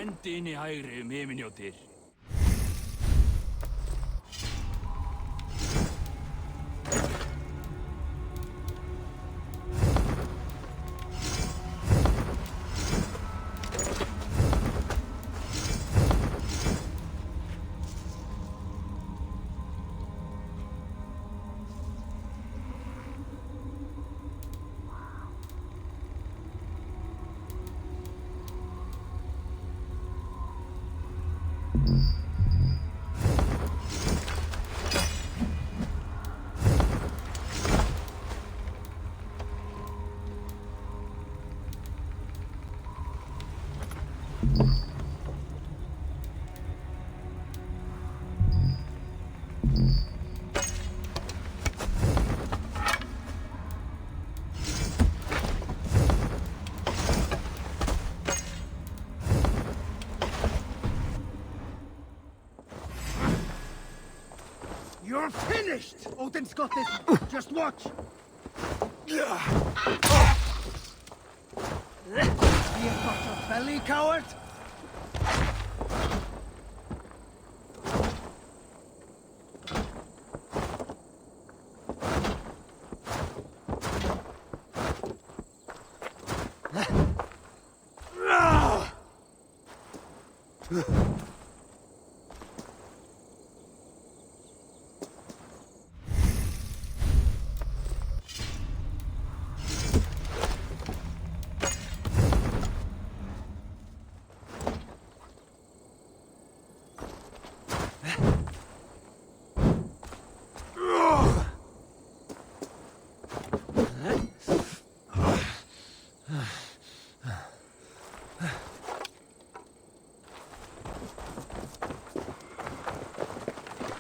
Hendi inn í hægri himinjóttir. You're finished, Odin Scottis. Just watch. You got your belly, coward.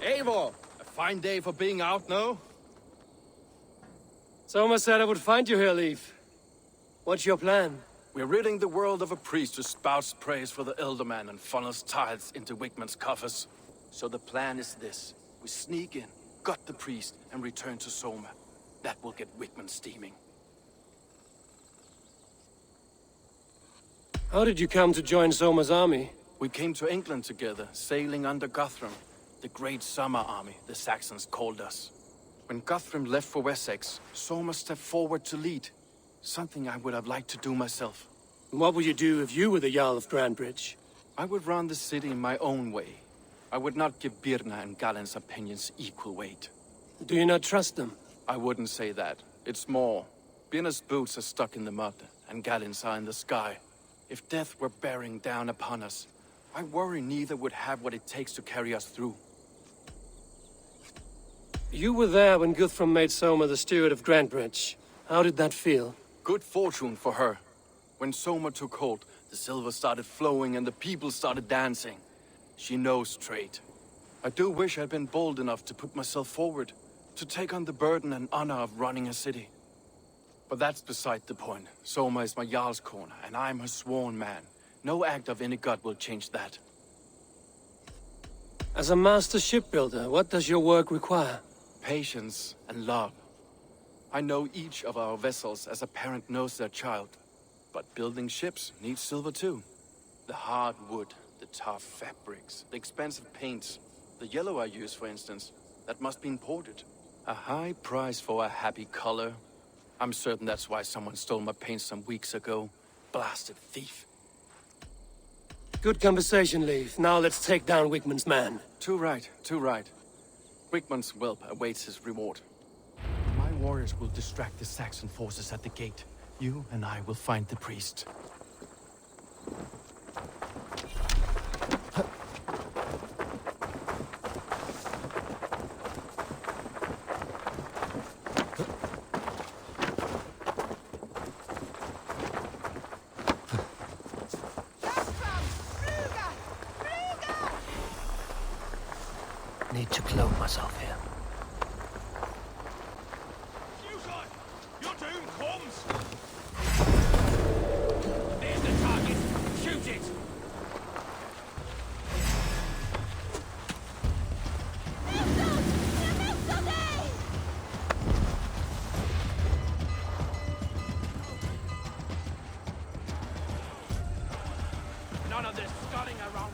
Eivor! A fine day for being out, no? Soma said I would find you here, Leif. What's your plan? We're ridding the world of a priest who spouts praise for the Elder Man and funnels tithes into Wigman's coffers. So the plan is this. We sneak in, gut the priest, and return to Soma. That will get Wigman steaming. How did you come to join Soma's army? We came to England together, sailing under Guthrum. The Great Summer Army, the Saxons called us. When Guthrum left for Wessex, Soma stepped forward to lead. Something I would have liked to do myself. What would you do if you were the Jarl of Grandbridge? I would run the city in my own way. I would not give Birna and Galen's opinions equal weight. Do you not trust them? I wouldn't say that. It's more. Birna's boots are stuck in the mud, and Galen's are in the sky. If death were bearing down upon us, I worry neither would have what it takes to carry us through. You were there when Guthrum made Soma the steward of Grandbridge. How did that feel? Good fortune for her. When Soma took hold, the silver started flowing and the people started dancing. She knows trade. I do wish I'd been bold enough to put myself forward, to take on the burden and honor of running a city. But that's beside the point. Soma is my Jarl's corner, and I'm her sworn man. No act of any god will change that. As a master shipbuilder, what does your work require? Patience and love. I know each of our vessels as a parent knows their child. But building ships needs silver too. The hard wood, the tough fabrics, the expensive paints. The yellow I use, for instance, that must be imported. A high price for a happy color. I'm certain that's why someone stole my paint some weeks ago. Blasted thief. Good conversation, Leif. Now let's take down Wigman's man. Too right, too right. Wigman's whelp awaits his reward. My warriors will distract the Saxon forces at the gate. You and I will find the priest. Need to clone myself here. Your doom comes! There's the target! Shoot it! None of this stuff! running around.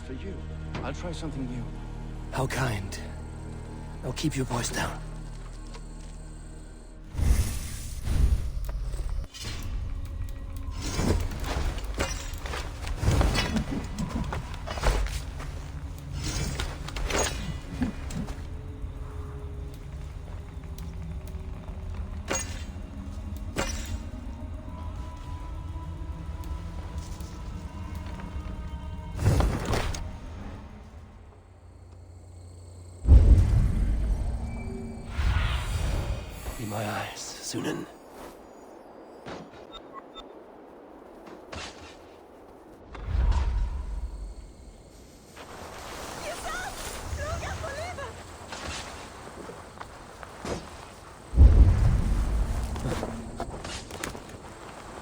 For you, I'll try something new. How kind. Now keep your voice down. Be my eyes, Sunan.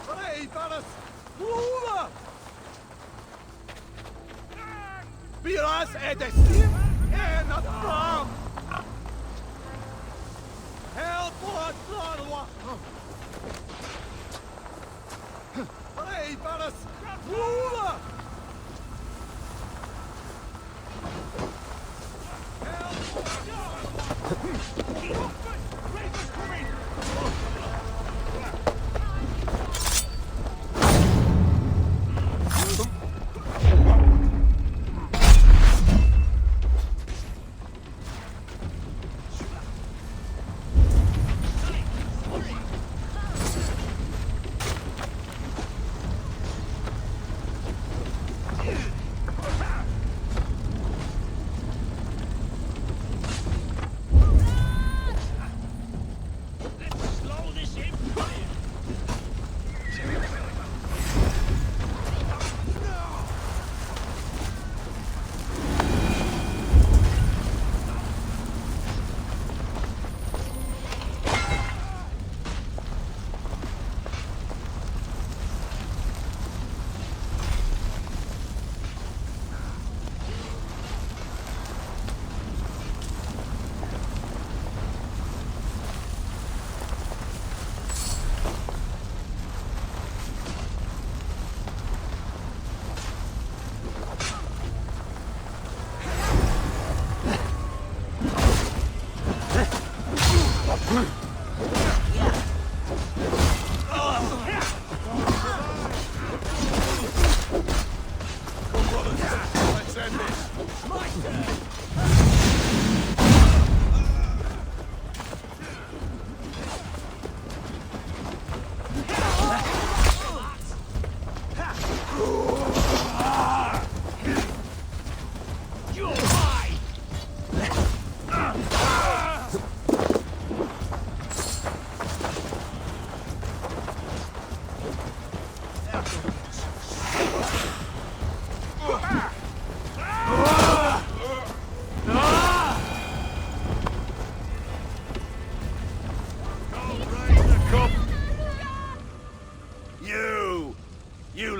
Hey, Varas! Ruler! Biras edes! En at fram! Help what Larwa! Hey, Varas! Ruler!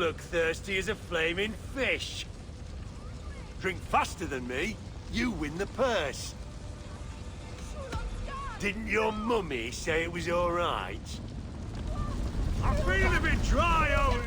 look thirsty as a flaming fish. Drink faster than me, you win the purse. Didn't your mummy say it was all right? I feel a bit dry over here.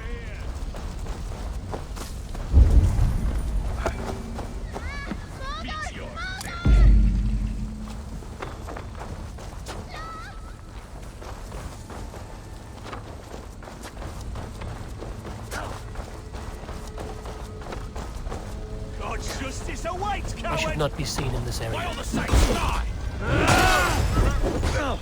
God's justice awaits, coward! I should not be seen in this area. Why all the same die? No!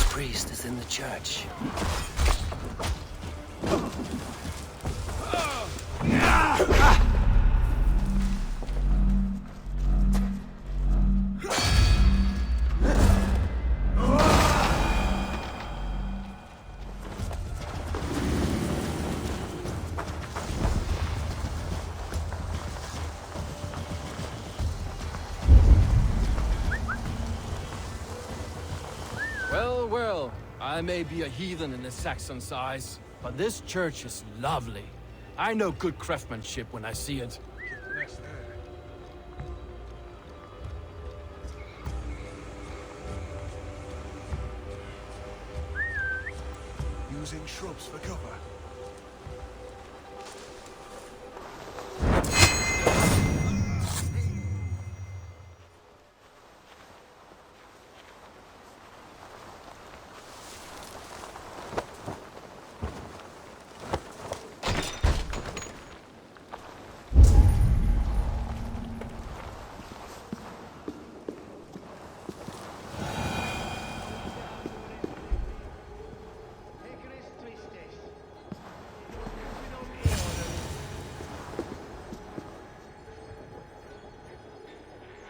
Priest is in the church. Well, well, I may be a heathen in the Saxon eyes, but this church is lovely. I know good craftsmanship when I see it. Using shrubs for cover.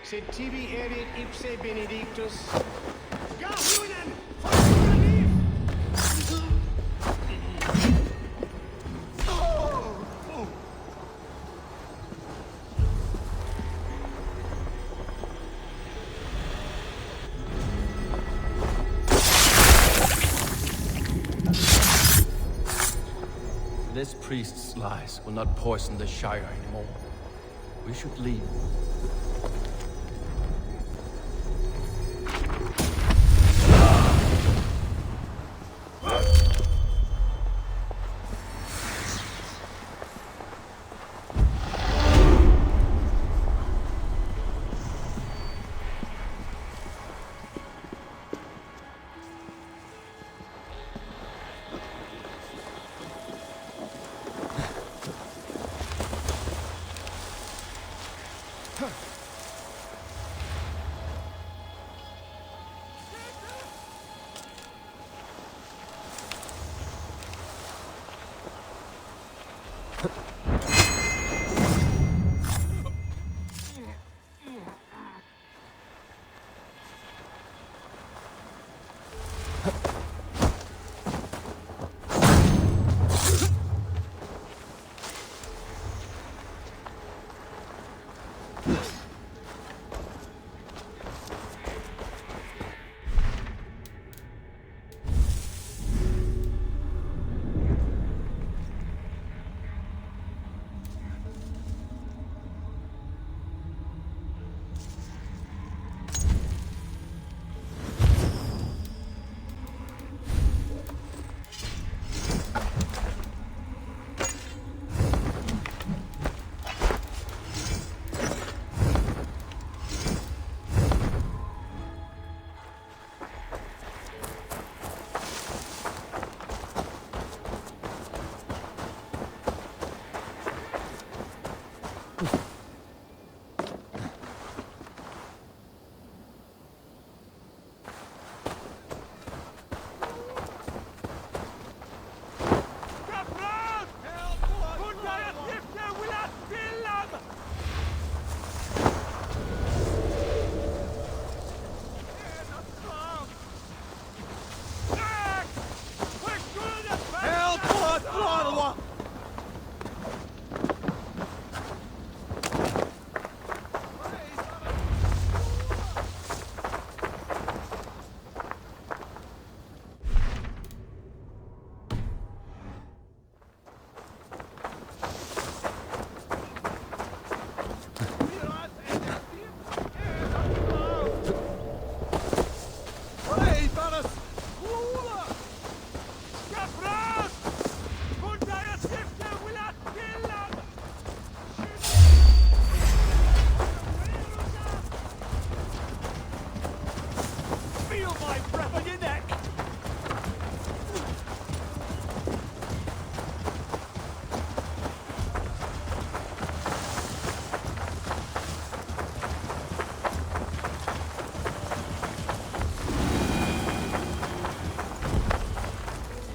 Sed tibi erit ipse benedictus. This priest's lies will not poison the Shire anymore. We should leave.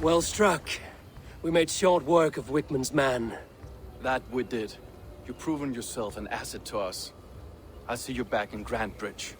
Well struck. We made short work of Wickman's man. That we did. You've proven yourself an asset to us. I'll see you back in Grantbridge.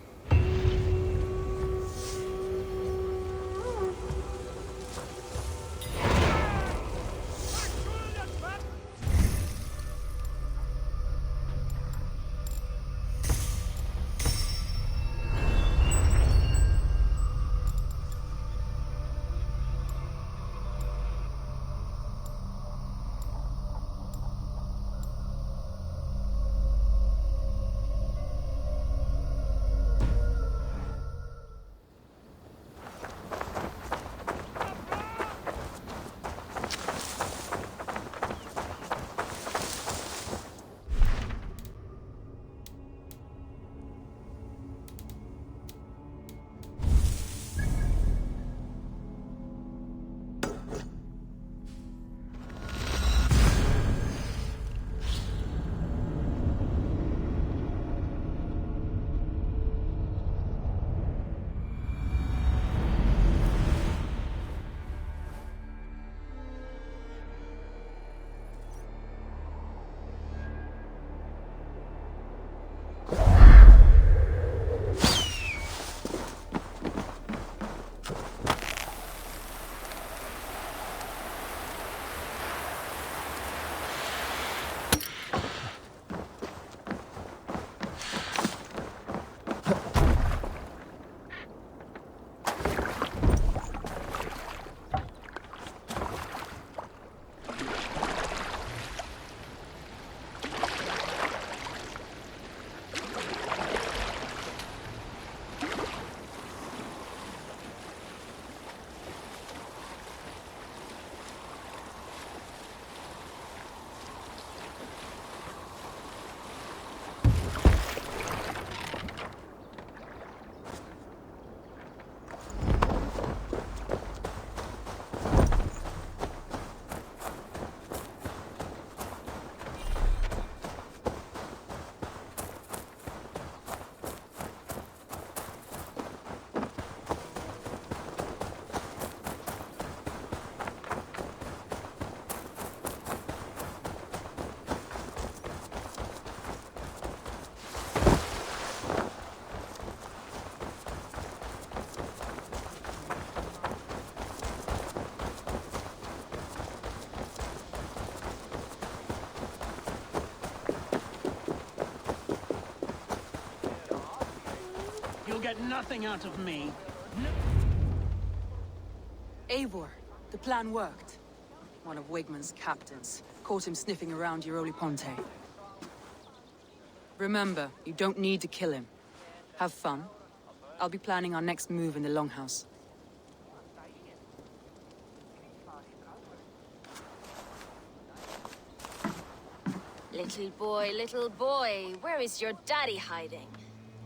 get nothing out of me. Eivor, the plan worked. One of Wigmund's captains caught him sniffing around Euroli Ponte. Remember, you don't need to kill him. Have fun. I'll be planning our next move in the Longhouse. Little boy, where is your daddy hiding?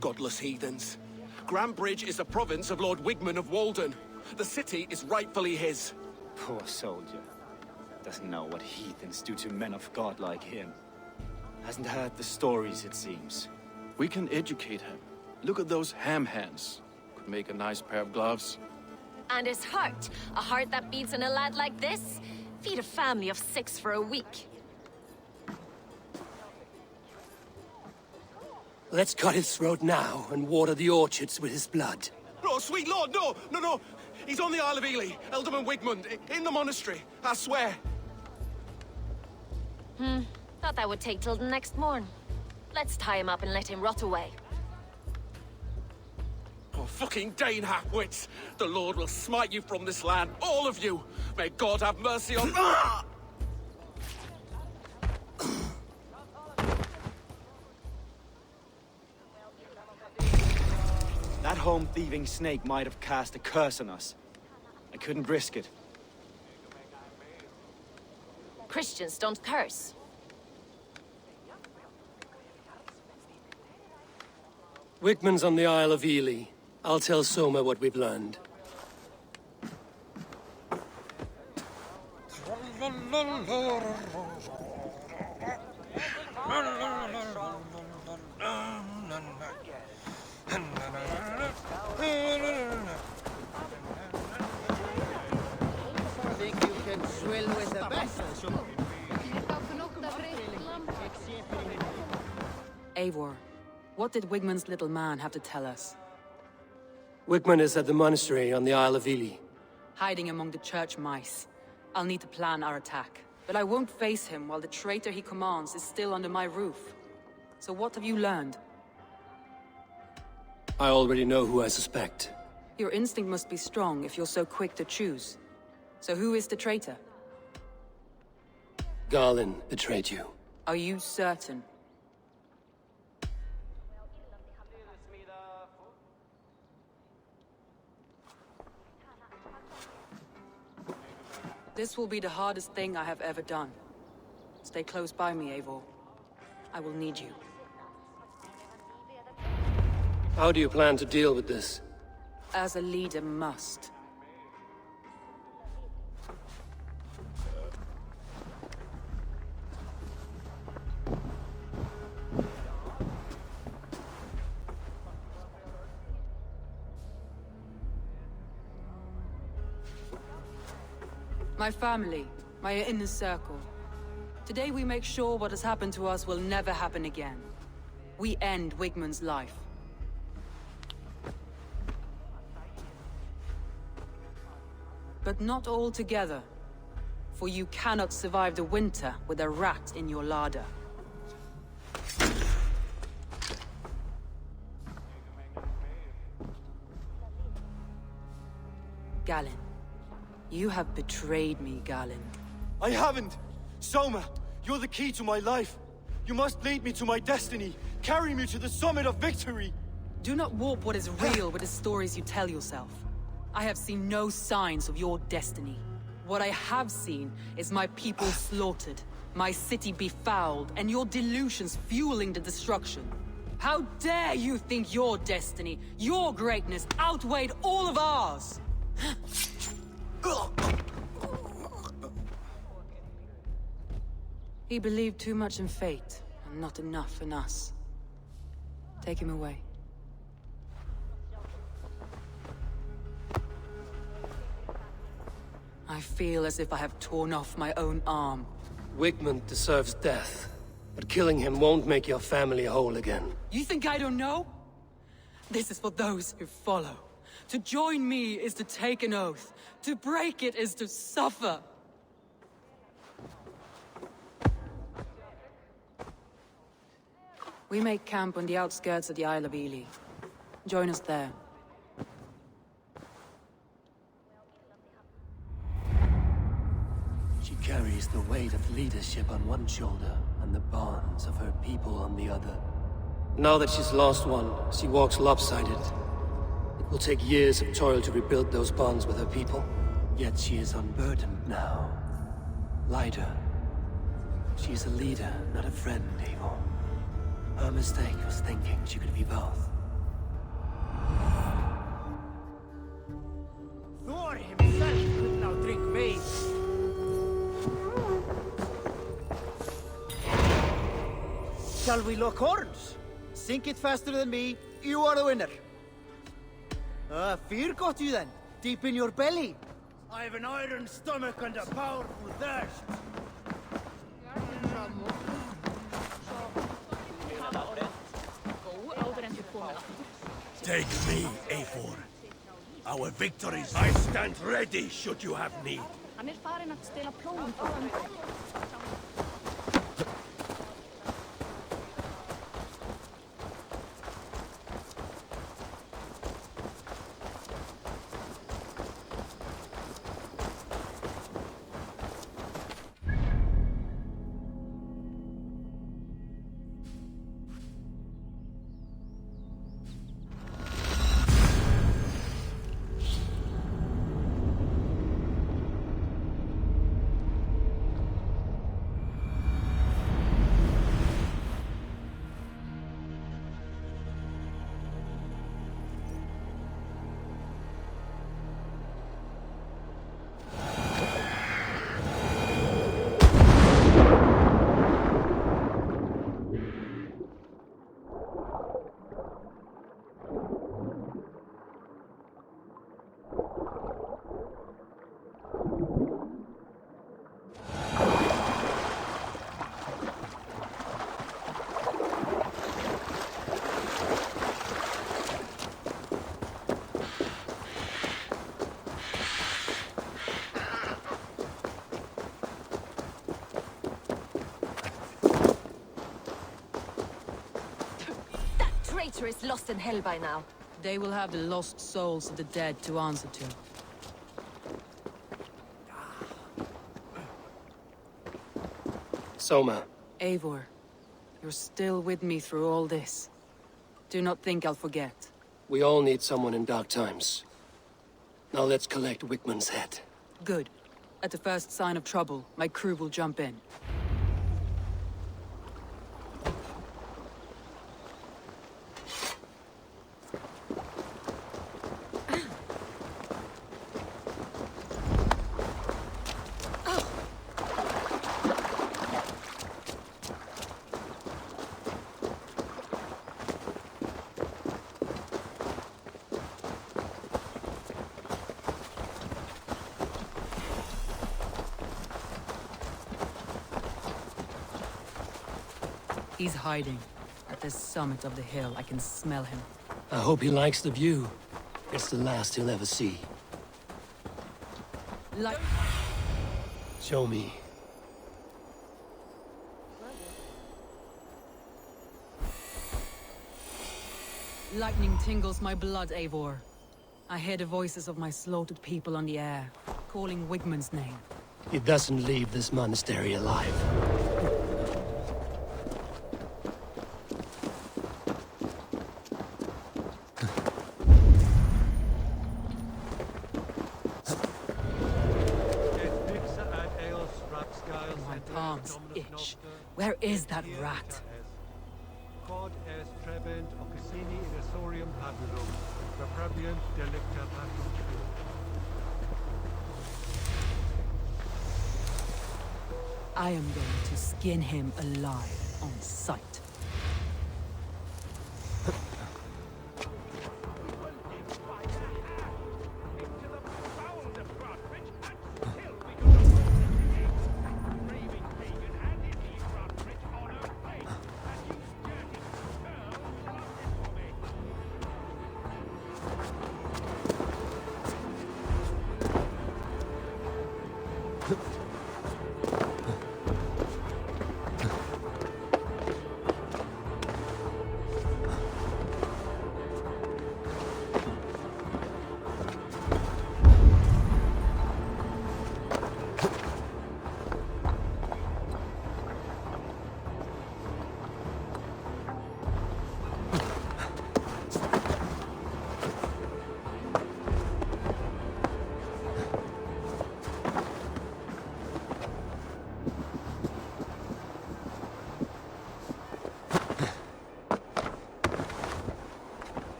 Godless heathens. Grambridge is a province of Lord Wigmund of Walden. The city is rightfully his. Poor soldier. Doesn't know what heathens do to men of God like him. Hasn't heard the stories, it seems. We can educate him. Look at those ham hands. Could make a nice pair of gloves. And his heart, a heart that beats in a lad like this? Feed a family of 6 for a week. Let's cut his throat now and water the orchards with his blood. Oh, sweet lord, no! No! He's on the Isle of Ely, Ealdorman Wigmund, in the monastery, I swear. Thought that would take till the next morn. Let's tie him up and let him rot away. Oh, fucking Dane half-wits! The Lord will smite you from this land, all of you! May God have mercy on... That home-thieving snake might have cast a curse on us. I couldn't risk it. Christians don't curse. Wigmund's on the Isle of Ely. I'll tell Soma what we've learned. Think you can swill with the best? Eivor, what did Wigmund's little man have to tell us? Wigmund is at the monastery on the Isle of Ely. Hiding among the church mice. I'll need to plan our attack. But I won't face him while the traitor he commands is still under my roof. So what have you learned? I already know who I suspect. Your instinct must be strong if you're so quick to choose. So who is the traitor? Garlin betrayed you. Are you certain? This will be the hardest thing I have ever done. Stay close by me, Eivor. I will need you. How do you plan to deal with this? As a leader must. My family, my inner circle. Today we make sure what has happened to us will never happen again. We end Wigmund's life. But not all together. For you cannot survive the winter with a rat in your larder. Galen. You have betrayed me, Galen. I haven't! Soma, you're the key to my life. You must lead me to my destiny. Carry me to the summit of victory. Do not warp what is real with the stories you tell yourself. I have seen no signs of your destiny. What I have seen is my people slaughtered, my city befouled, and your delusions fueling the destruction. How dare you think your destiny, your greatness, outweighed all of ours? He believed too much in fate, and not enough in us. Take him away. I feel as if I have torn off my own arm. Wigmund deserves death, but killing him won't make your family whole again. You think I don't know? This is for those who follow. To join me is to take an oath. To break it is to suffer. We make camp on the outskirts of the Isle of Ely. Join us there. She carries the weight of leadership on one shoulder and the bonds of her people on the other. Now that she's lost one, she walks lopsided. It will take years of toil to rebuild those bonds with her people. Yet she is unburdened now. Lighter. She's a leader, not a friend, Eivor. Her mistake was thinking she could be both. Thor himself could now drink mead. Shall we lock horns? Sink it faster than me, you are the winner. Fear got you then, deep in your belly. I have an iron stomach and a powerful thirst. Take me, Eivor. Our victories. I stand ready should you have need. Han är faren att ställa plån på honom. Traitor is lost in hell by now. They will have the lost souls of the dead to answer to. Soma. Eivor, you're still with me through all this. Do not think I'll forget. We all need someone in dark times. Now let's collect Wickman's head. Good. At the first sign of trouble, my crew will jump in. He's hiding. At the summit of the hill, I can smell him. I hope he likes the view. It's the last he'll ever see. Show me. Lightning tingles my blood, Eivor. I hear the voices of my slaughtered people on the air, calling Wigmund's name. He doesn't leave this monastery alive. My palms itch. Where is that rat? I am going to skin him alive on sight.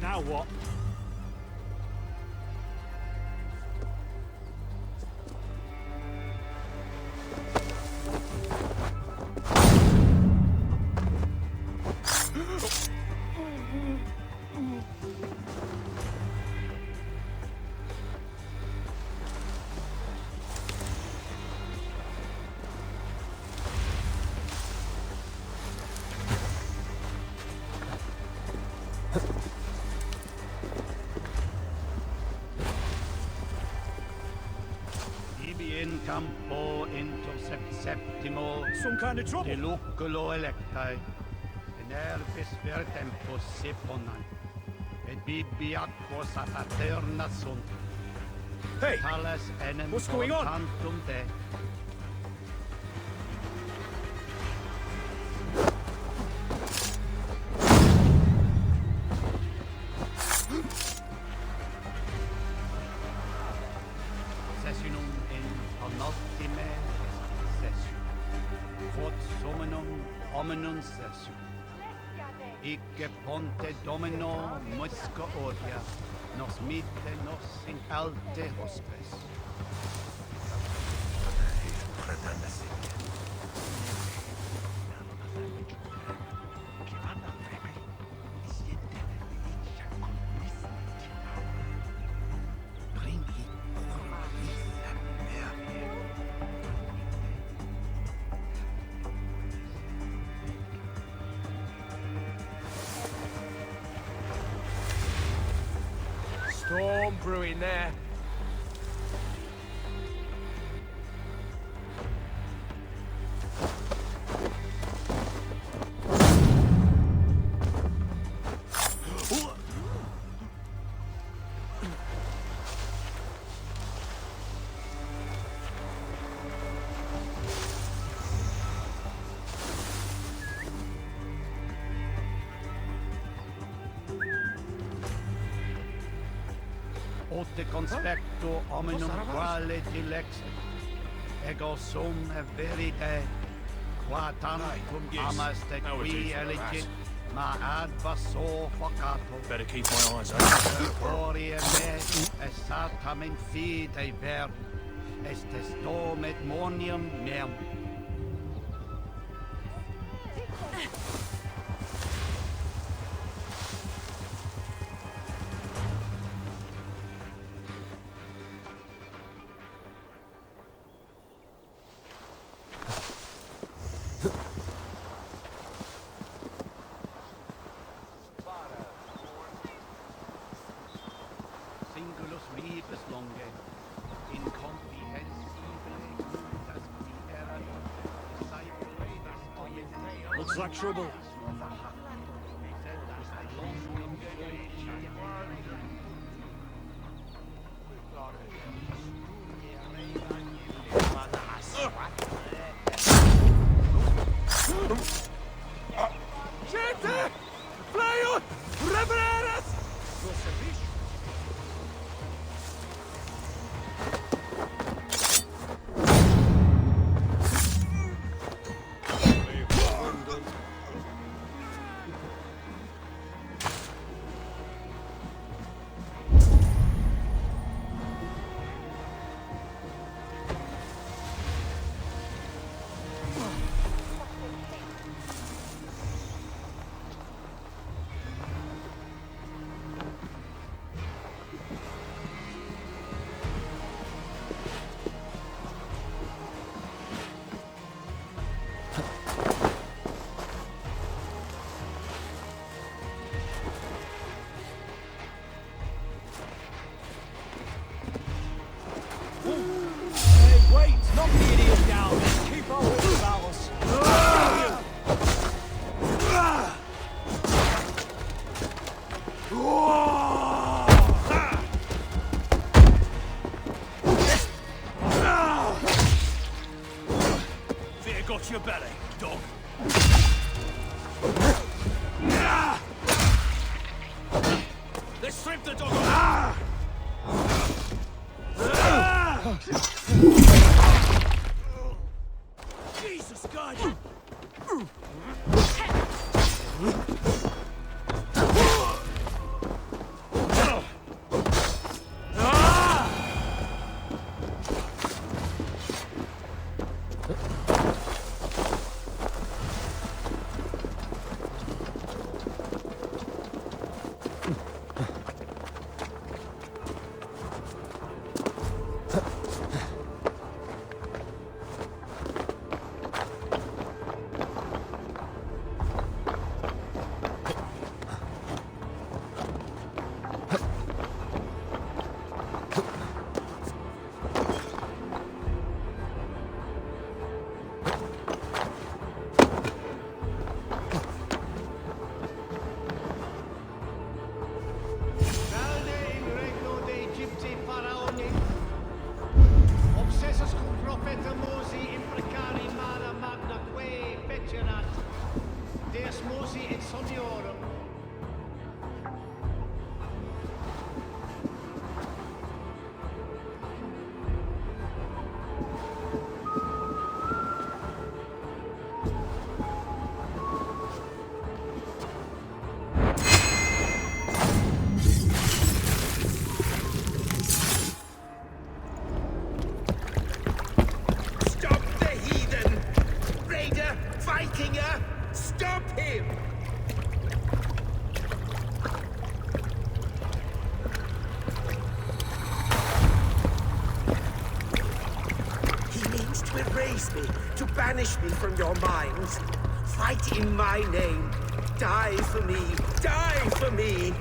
Now what? In campo septimo Some kind of trouble. deluculo electae, in herbis per tempus seponan, et bibiacquos a paterna sunt. Hey, Tales enem what's going on? tantum de. Sessionum in penultime session. Quod summum hominum session. Icke ponte domino musca odia, nos mite nos in alte hospes. Storm brewing there. Ote conspecto hominum quale dilexit, ego sum verite, qua tantum amas te qui elegit, ma advaso focato. Better keep my eyes open. Gloria me, esatam in fide verbum, estes dom et monium meum. Singulus rebus longe, incomprehensibile multas quierat, disciples Looks like trouble. Gente! Flyut! Revereras! the dog. Jesus God! Stop him! He means to erase me, to banish me from your minds. Fight in my name. Die for me. Die for me.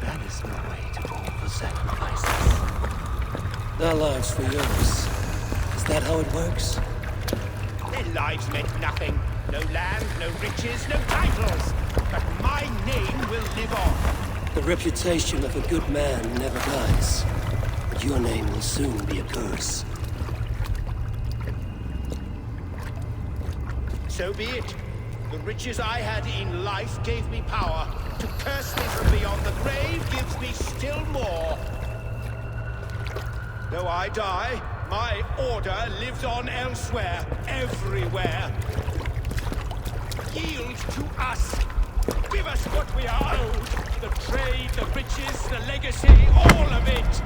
That is no way to call for sacrifices. Their lives for yours. Is that how it works? Their lives meant nothing. No land, no riches, no titles. But my name will live on. The reputation of a good man never dies. But your name will soon be a curse. So be it. The riches I had in life gave me power. To curse me from beyond the grave gives me still more. Though I die, my order lives on elsewhere, everywhere. Yield to us. Give us what we are owed. The trade, the riches, the legacy, all of it.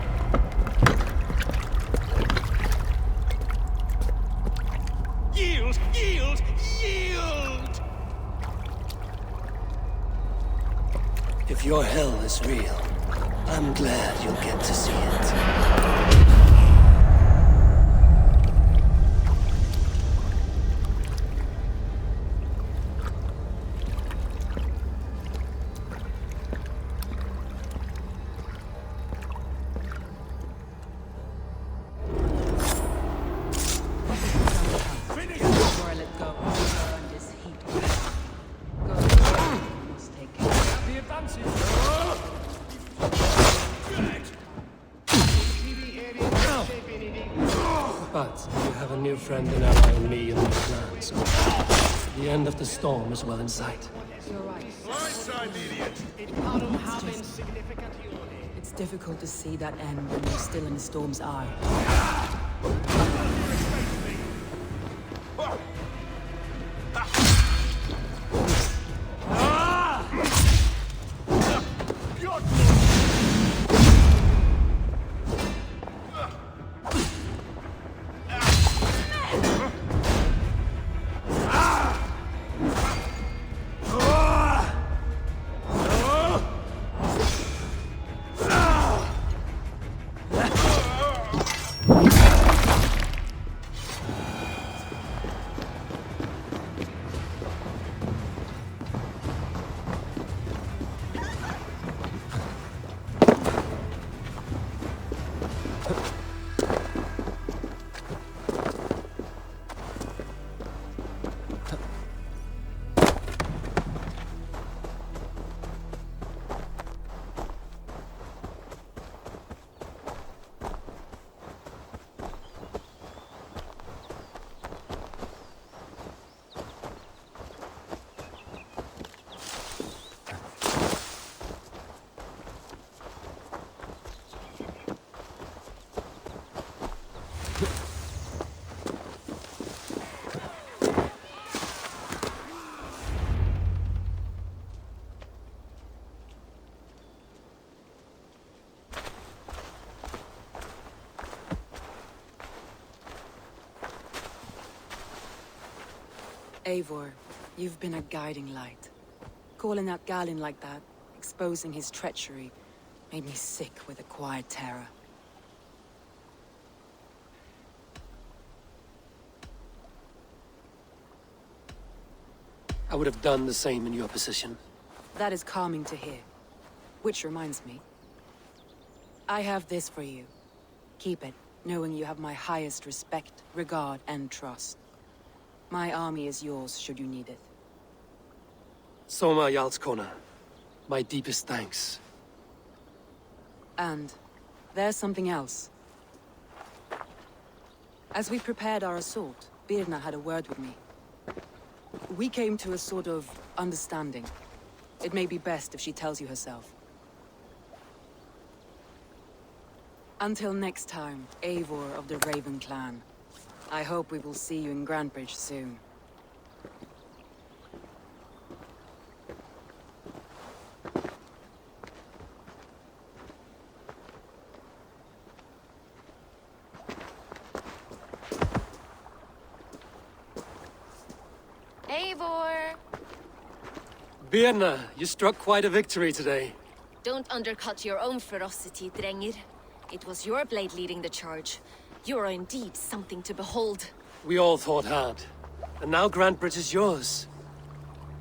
Yield, yield, yield! If your hell is real, I'm glad you'll get to see it. But you have a new friend and ally in me and my plans. The end of the storm is well in sight. You're right. It's difficult to see that end when you're still in the storm's eye. Eivor, you've been a guiding light. Calling out Galin like that, exposing his treachery, made me sick with a quiet terror. I would have done the same in your position. That is calming to hear. Which reminds me. I have this for you. Keep it, knowing you have my highest respect, regard, and trust. My army is yours, should you need it. Soma Jarlskona, my deepest thanks. And there's something else. As we prepared our assault, Birna had a word with me. We came to a sort of understanding. It may be best if she tells you herself. Until next time, Eivor of the Raven Clan. I hope we will see you in Grantebridge soon. Eivor! Birna, you struck quite a victory today. Don't undercut your own ferocity, Drengir. It was your blade leading the charge. You are indeed something to behold. We all fought hard. And now Grantebridge is yours.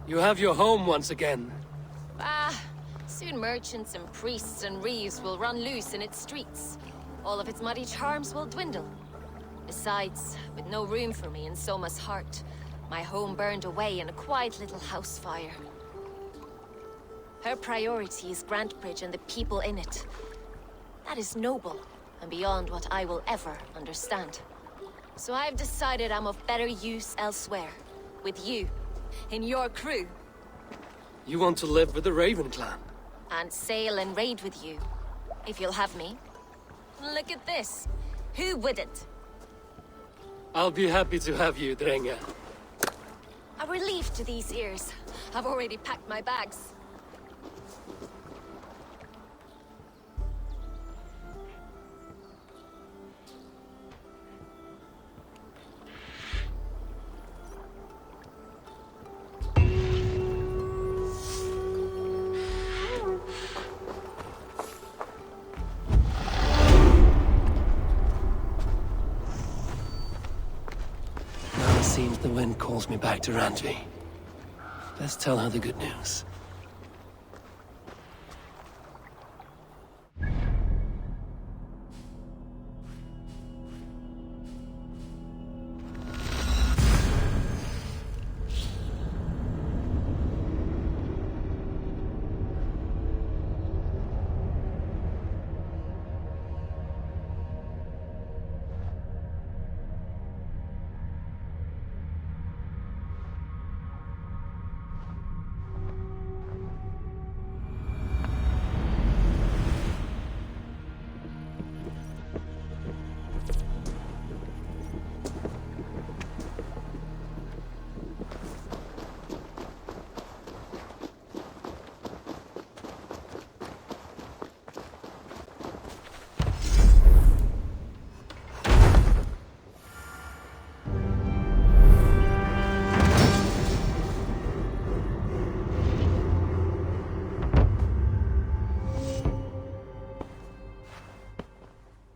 You have your home once again. Soon merchants and priests and reeves will run loose in its streets. All of its muddy charms will dwindle. Besides, with no room for me in Soma's heart, my home burned away in a quiet little house fire. Her priority is Grantebridge and the people in it. That is noble, and beyond what I will ever understand. So I've decided I'm of better use elsewhere. With you, in your crew. You want to live with the Raven Clan? And sail and raid with you, if you'll have me. Look at this. Who wouldn't? I'll be happy to have you, Drenge. A relief to these ears. I've already packed my bags. Seems the wind calls me back to Randvi. Let's tell her the good news.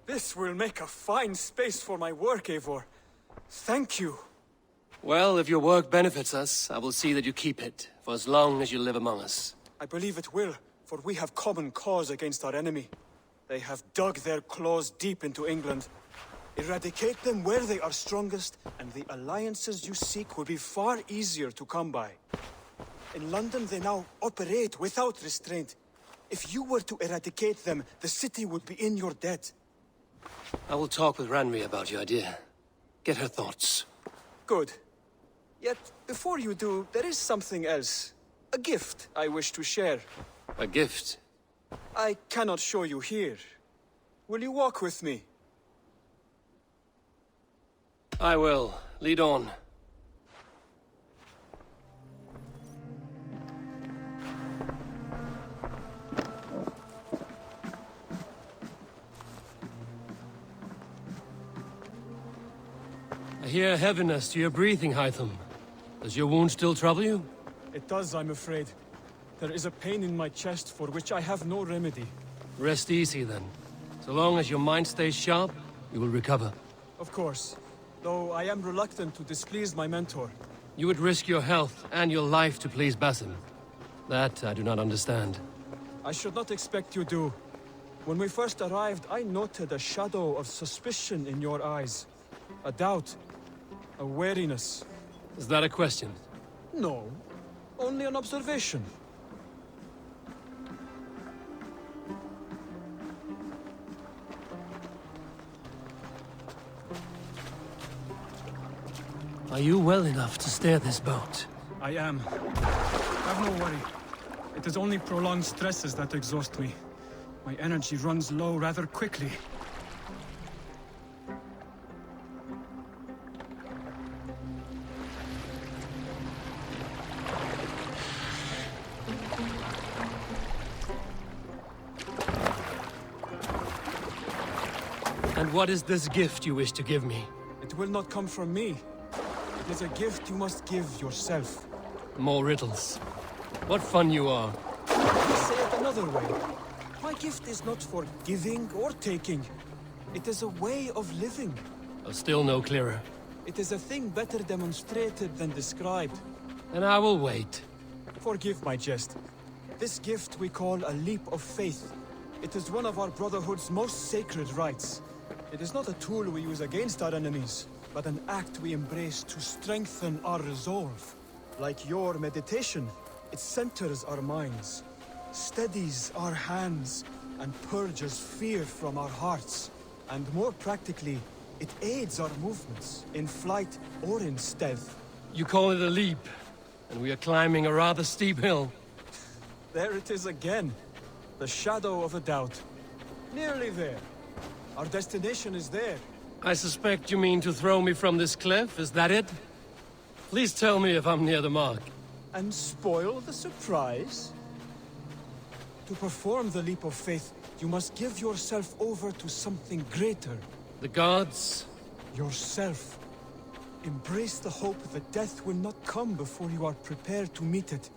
This will make a fine space for my work, Eivor. Thank you. Well, if your work benefits us, I will see that you keep it, for as long as you live among us. I believe it will, for we have common cause against our enemy. They have dug their claws deep into England. Eradicate them where they are strongest, and the alliances you seek will be far easier to come by. In London, they now operate without restraint. If you were to eradicate them, the city would be in your debt. I will talk with Ranri about your idea. Get her thoughts. Good. Yet, before you do, there is something else. A gift I wish to share. A gift? I cannot show you here. Will you walk with me? I will. Lead on. I hear heaviness to your breathing, Hytham. Does your wound still trouble you? It does, I'm afraid. There is a pain in my chest for which I have no remedy. Rest easy, then. So long as your mind stays sharp, you will recover. Of course. Though I am reluctant to displease my mentor. You would risk your health and your life to please Basim. That I do not understand. I should not expect you do. When we first arrived, I noted a shadow of suspicion in your eyes. A doubt. A wariness. Is that a question? No. Only an observation. Are you well enough to steer this boat? I am. Have no worry. It is only prolonged stresses that exhaust me. My energy runs low rather quickly. And what is this gift you wish to give me? It will not come from me. It is a gift you must give yourself. More riddles. What fun you are. Say it another way. My gift is not for giving or taking. It is a way of living. Still no clearer. It is a thing better demonstrated than described. And I will wait. Forgive my jest. This gift we call a leap of faith. It is one of our Brotherhood's most sacred rites. It is not a tool we use against our enemies, but an act we embrace to strengthen our resolve. Like your meditation, it centers our minds, steadies our hands, and purges fear from our hearts. And more practically, it aids our movements, in flight or in stealth. You call it a leap, and we are climbing a rather steep hill. There it is again. The shadow of a doubt. Nearly there. Our destination is there. I suspect you mean to throw me from this cliff, is that it? Please tell me if I'm near the mark. And spoil the surprise? To perform the leap of faith, you must give yourself over to something greater. The gods? Yourself. Embrace the hope that death will not come before you are prepared to meet it.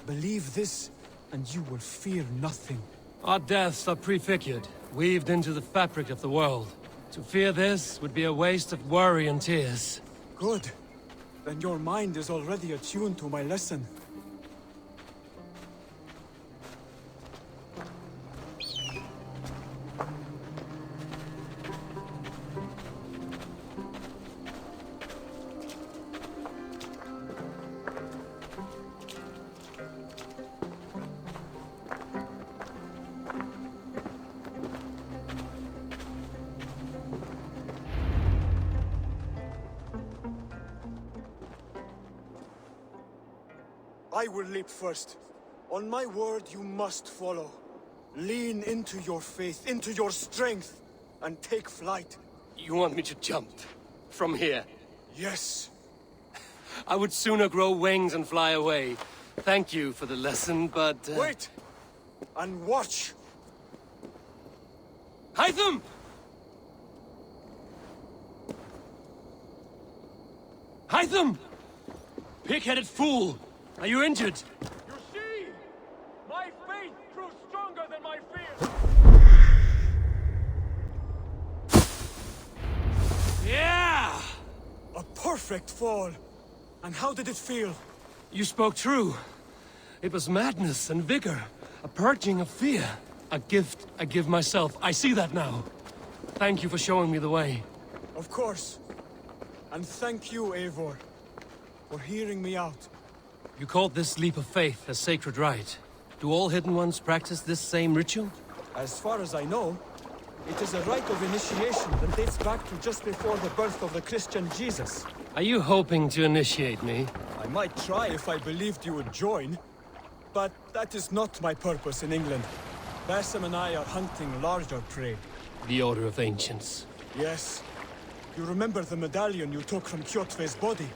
Believe this, and you will fear nothing. Our deaths are prefigured, weaved into the fabric of the world. To fear this would be a waste of worry and tears. Good. Then your mind is already attuned to my lesson. I will leap first. On my word, you must follow. Lean into your faith, into your strength, and take flight. You want me to jump? From here? Yes. I would sooner grow wings and fly away. Thank you for the lesson, but... Wait! And watch! Hytham! Hytham! Pig-headed fool! Are you injured? You see? My faith proves stronger than my fear! Yeah! A perfect fall! And how did it feel? You spoke true. It was madness and vigor. A purging of fear. A gift I give myself. I see that now. Thank you for showing me the way. Of course. And thank you, Eivor, for hearing me out. You called this leap of faith a sacred rite. Do all Hidden Ones practice this same ritual? As far as I know, it is a rite of initiation that dates back to just before the birth of the Christian Jesus. Are you hoping to initiate me? I might try if I believed you would join. But that is not my purpose in England. Basim and I are hunting larger prey. The Order of Ancients. Yes. You remember the medallion you took from Kjotve's body?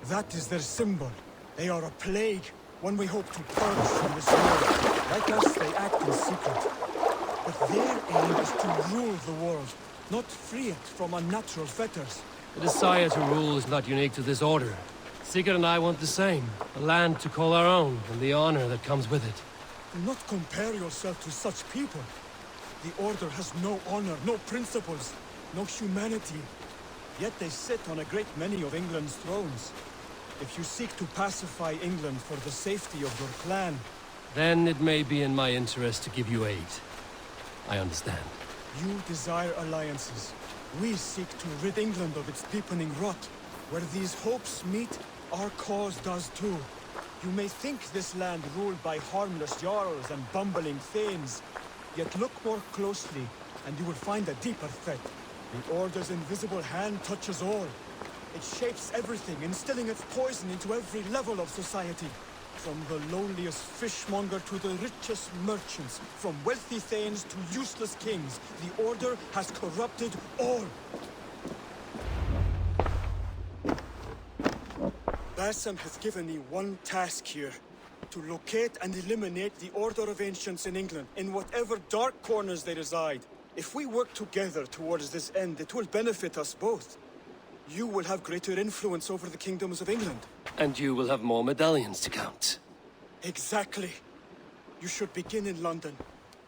That is their symbol. They are a plague, one we hope to purge from this world. Like us, they act in secret. But their aim is to rule the world, not free it from unnatural fetters. The desire to rule is not unique to this order. Sigurd and I want the same. A land to call our own, and the honor that comes with it. Do not compare yourself to such people. The Order has no honor, no principles, no humanity. Yet they sit on a great many of England's thrones. If you seek to pacify England for the safety of your clan... Then it may be in my interest to give you aid. I understand. You desire alliances. We seek to rid England of its deepening rot. Where these hopes meet, our cause does too. You may think this land ruled by harmless jarls and bumbling thanes. Yet look more closely, and you will find a deeper threat. The Order's invisible hand touches all. It shapes everything, instilling its poison into every level of society. From the lowliest fishmonger to the richest merchants, from wealthy thanes to useless kings, the Order has corrupted all. Bassam has given me one task here. To locate and eliminate the Order of Ancients in England, in whatever dark corners they reside. If we work together towards this end, it will benefit us both. You will have greater influence over the kingdoms of England. And you will have more medallions to count. Exactly. You should begin in London.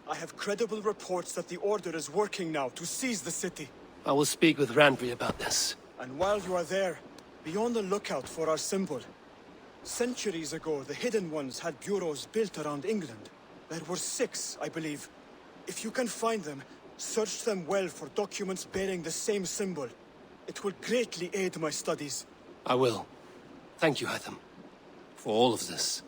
I have credible reports that the Order is working now to seize the city. I will speak with Randvi about this. And while you are there, be on the lookout for our symbol. Centuries ago, the Hidden Ones had bureaus built around England. There were 6, I believe. If you can find them, search them well for documents bearing the same symbol. It will greatly aid my studies. I will. Thank you, Hytham, for all of this.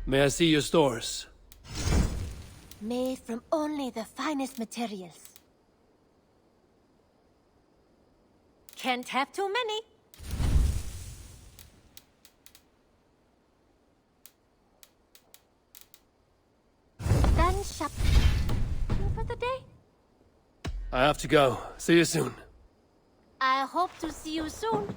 May I see your stores? Made from only the finest materials. Can't have too many. Done shopping for the day? I have to go. See you soon. I hope to see you soon.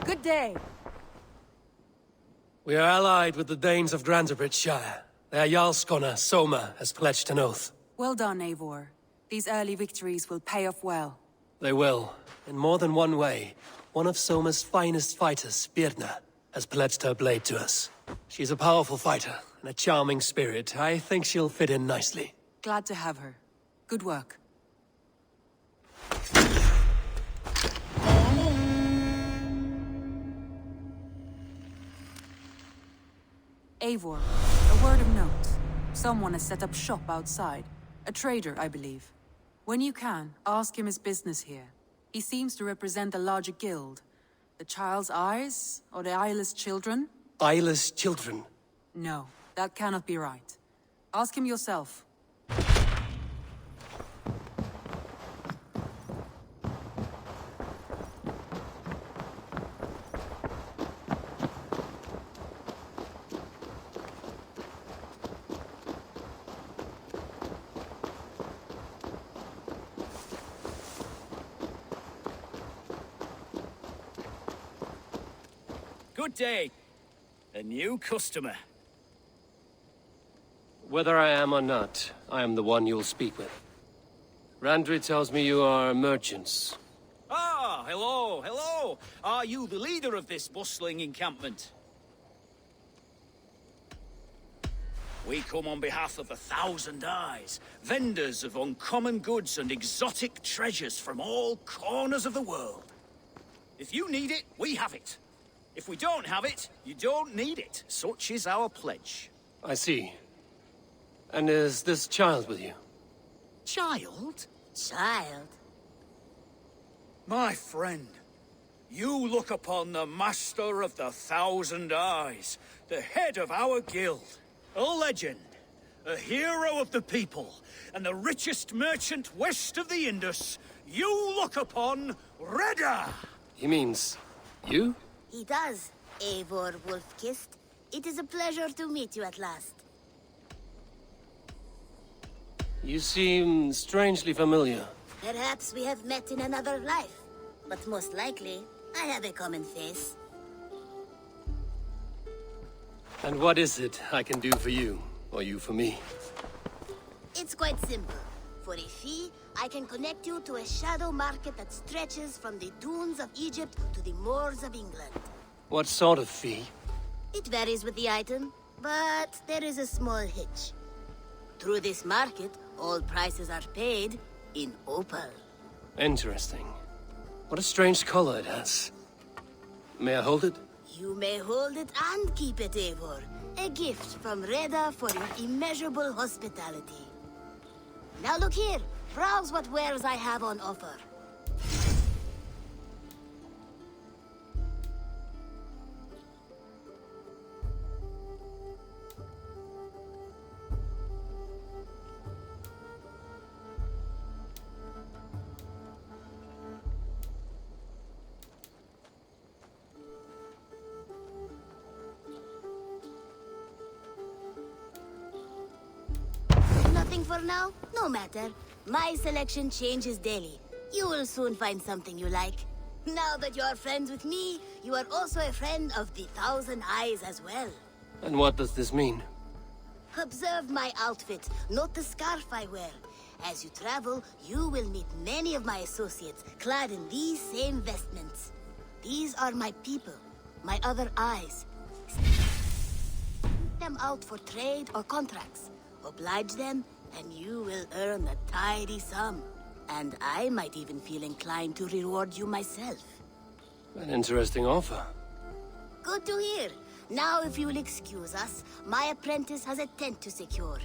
Good day. We are allied with the Danes of Grantebridgeshire. Their Jarlskona, Soma, has pledged an oath. Well done, Eivor. These early victories will pay off well. They will. In more than one way. One of Soma's finest fighters, Birna, has pledged her blade to us. She's a powerful fighter and a charming spirit. I think she'll fit in nicely. Glad to have her. Good work. Eivor, a word of note. Someone has set up shop outside. A trader, I believe. When you can, ask him his business here. He seems to represent a larger guild. The Child's Eyes? Or the Eyeless Children? Eyeless children? No, that cannot be right. Ask him yourself. Good day. A new customer. Whether I am or not, I am the one you'll speak with. Randri tells me you are merchants. Ah, hello, hello. Are you the leader of this bustling encampment? We come on behalf of 1,000 Eyes, vendors of uncommon goods and exotic treasures from all corners of the world. If you need it, we have it. If we don't have it, you don't need it. Such is our pledge. I see. And is this child with you? Child? Child? My friend, you look upon the master of the 1,000 Eyes, the head of our guild, a legend, a hero of the people, and the richest merchant west of the Indus. You look upon Reda! He means you? He does, Eivor Wolf-Kissed. It is a pleasure to meet you at last. You seem strangely familiar. Perhaps we have met in another life, but most likely, I have a common face. And what is it I can do for you, or you for me? It's quite simple. For a fee, I can connect you to a shadow market that stretches from the dunes of Egypt to the moors of England. What sort of fee? It varies with the item, but there is a small hitch. Through this market, all prices are paid in opal. Interesting. What a strange color it has. May I hold it? You may hold it and keep it, Eivor. A gift from Reda for your immeasurable hospitality. Now look here. Browse what wares I have on offer. Nothing for now? No matter. My selection changes daily. You will soon find something you like. Now that you are friends with me, you are also a friend of the 1,000 Eyes as well. And what does this mean? Observe my outfit, note the scarf I wear. As you travel, you will meet many of my associates, clad in these same vestments. These are my people, my other eyes. Send them out for trade or contracts. Oblige them, and you will earn a tidy sum. And I might even feel inclined to reward you myself. An interesting offer. Good to hear. Now, if you will excuse us, my apprentice has a tent to secure.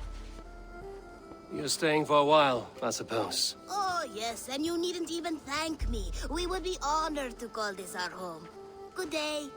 You're staying for a while, I suppose. Oh, yes, and you needn't even thank me. We would be honored to call this our home. Good day.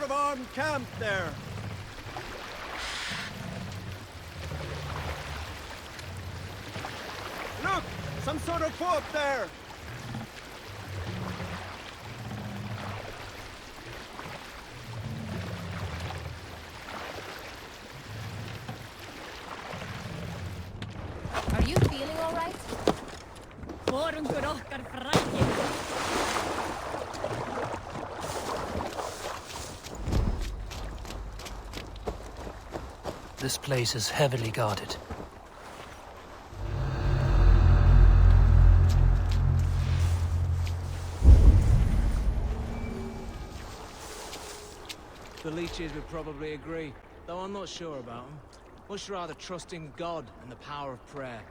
of armed camp there. Look! Some sort of foe up there! Are you feeling all right? This place is heavily guarded. The leeches would probably agree, though I'm not sure about them. Much rather trust in God and the power of prayer.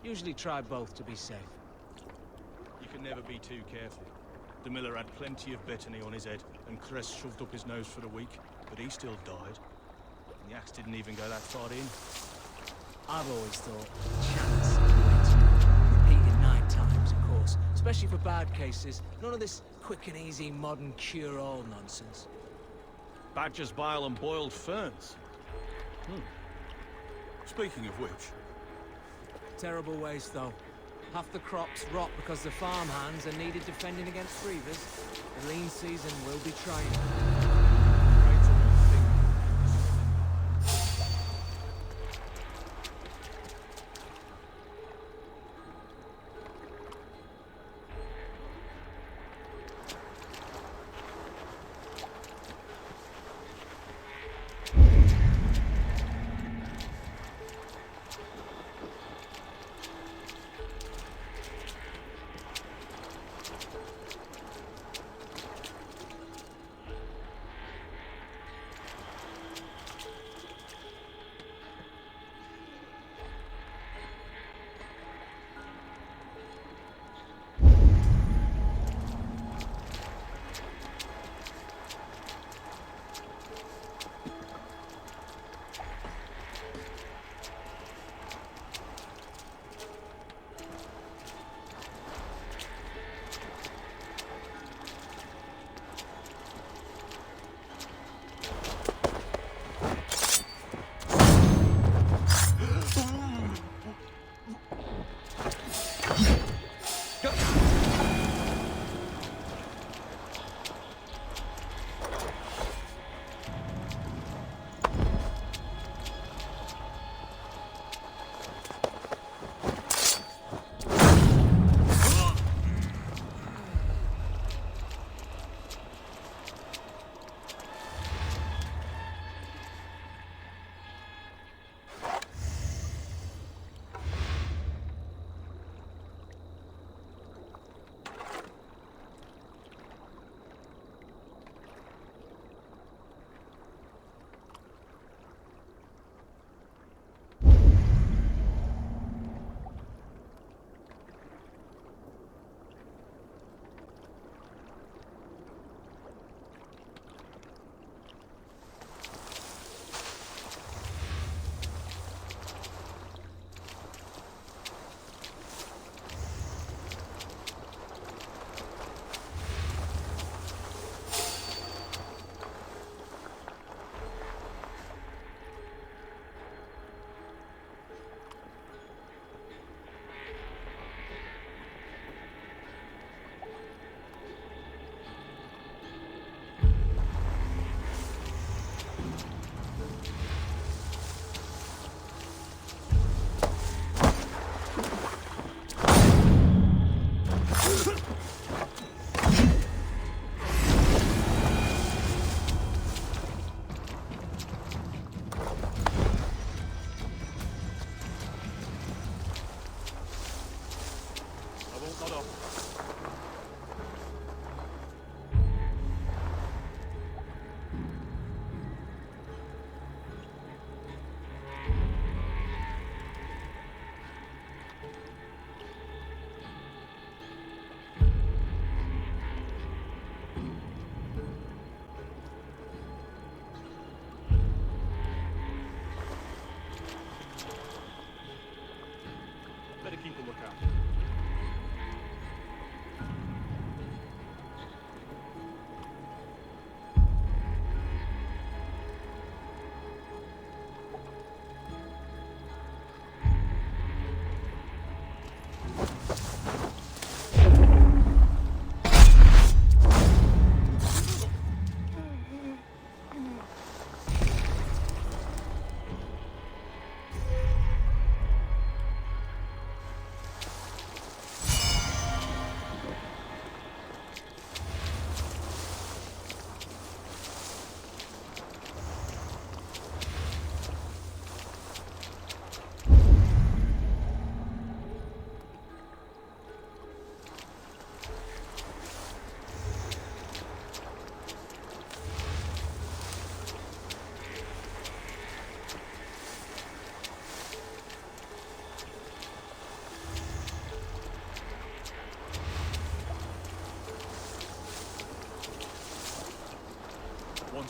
Usually try both to be safe. You can never be too careful. The miller had plenty of Bethany on his head, and Crest shoved up his nose for a week, but he still died. And the axe didn't even go that far in. I've always thought, chance and wait. Repeated 9 times, of course. Especially for bad cases. None of this quick and easy modern cure-all nonsense. Badger's bile and boiled ferns. Speaking of which... Terrible waste, though. Half the crops rot because the farmhands are needed defending against reavers. The lean season will be trying.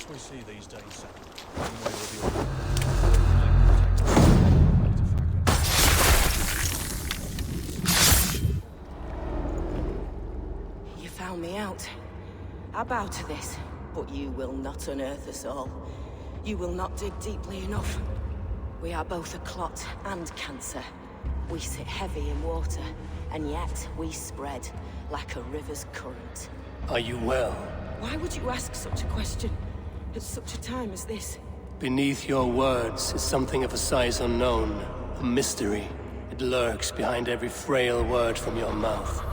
chance we see these days, Sam, one way or the other. You found me out. I bow to this, but you will not unearth us all. You will not dig deeply enough. We are both a clot and cancer. We sit heavy in water, and yet we spread like a river's current. Are you well? Why would you ask such a question at such a time as this? Beneath your words is something of a size unknown, a mystery. It lurks behind every frail word from your mouth.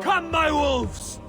Come, my wolves!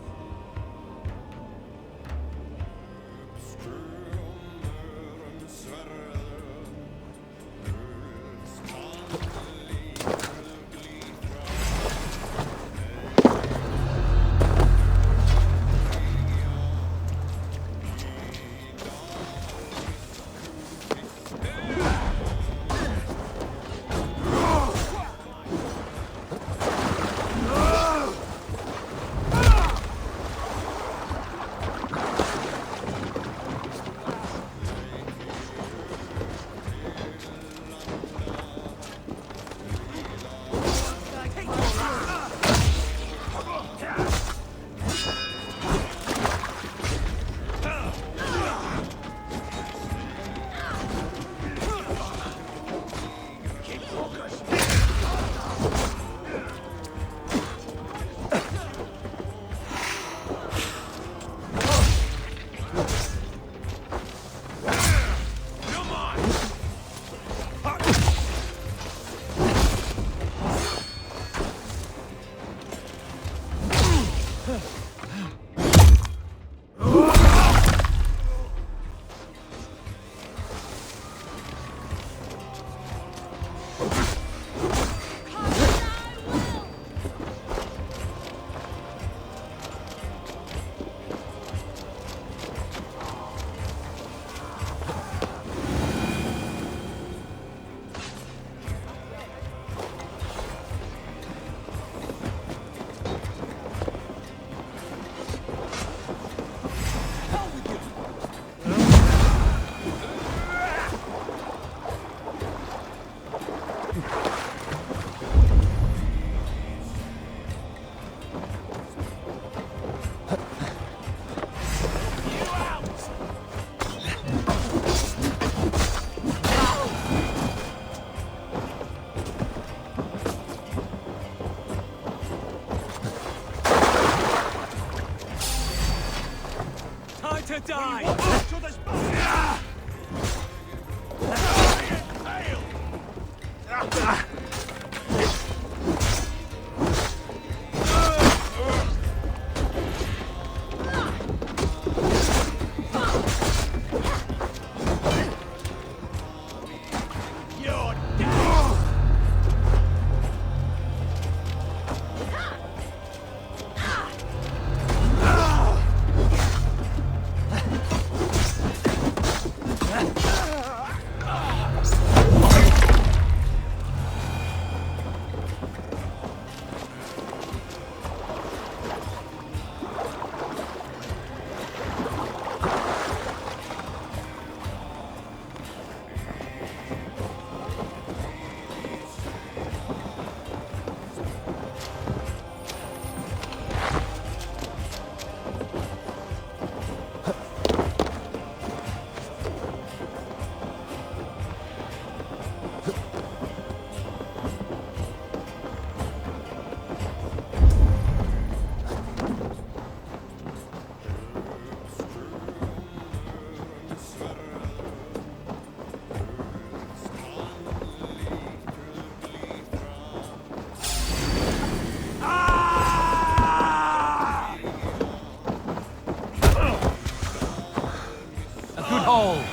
to die!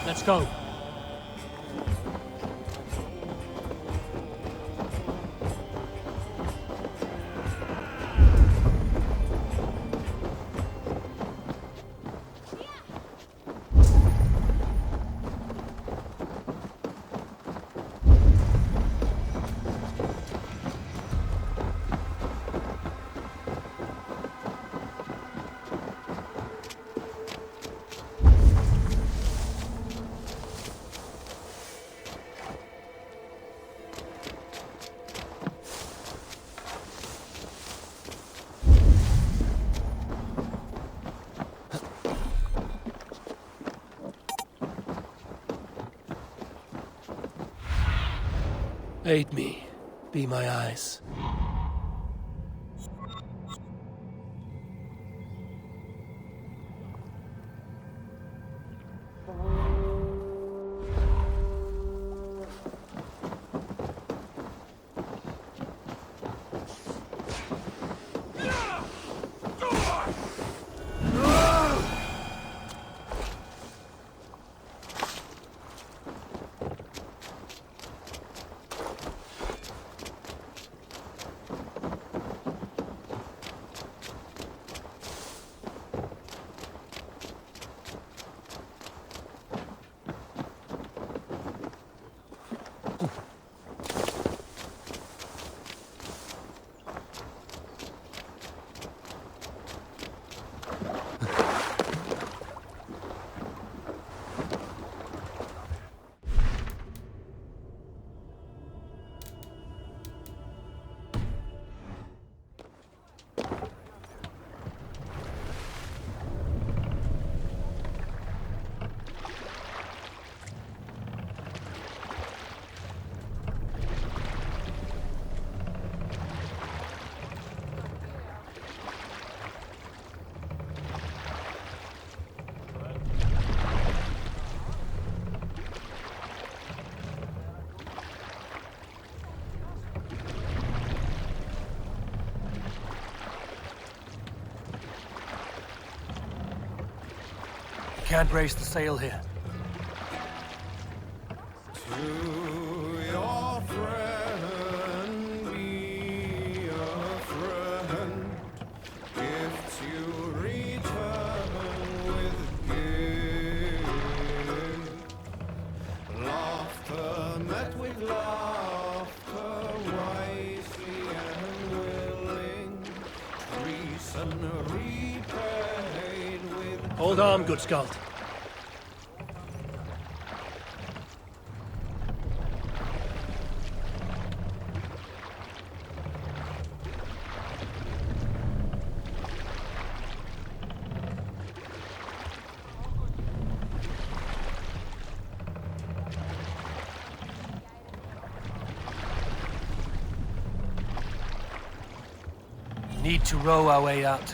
Let's go. Aid me. Be my eyes. Can't raise the sail here. To your friend, be a friend. Gifts you return with gift. Laughter met with laughter, wisely and willing. Reason repaid with. Hold on, good Skald. Need to row our way out.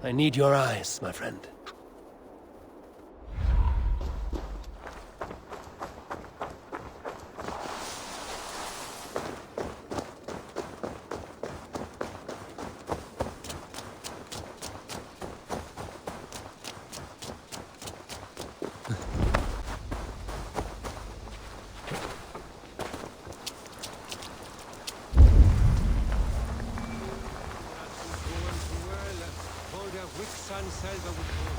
I need your eyes, my friend. Selber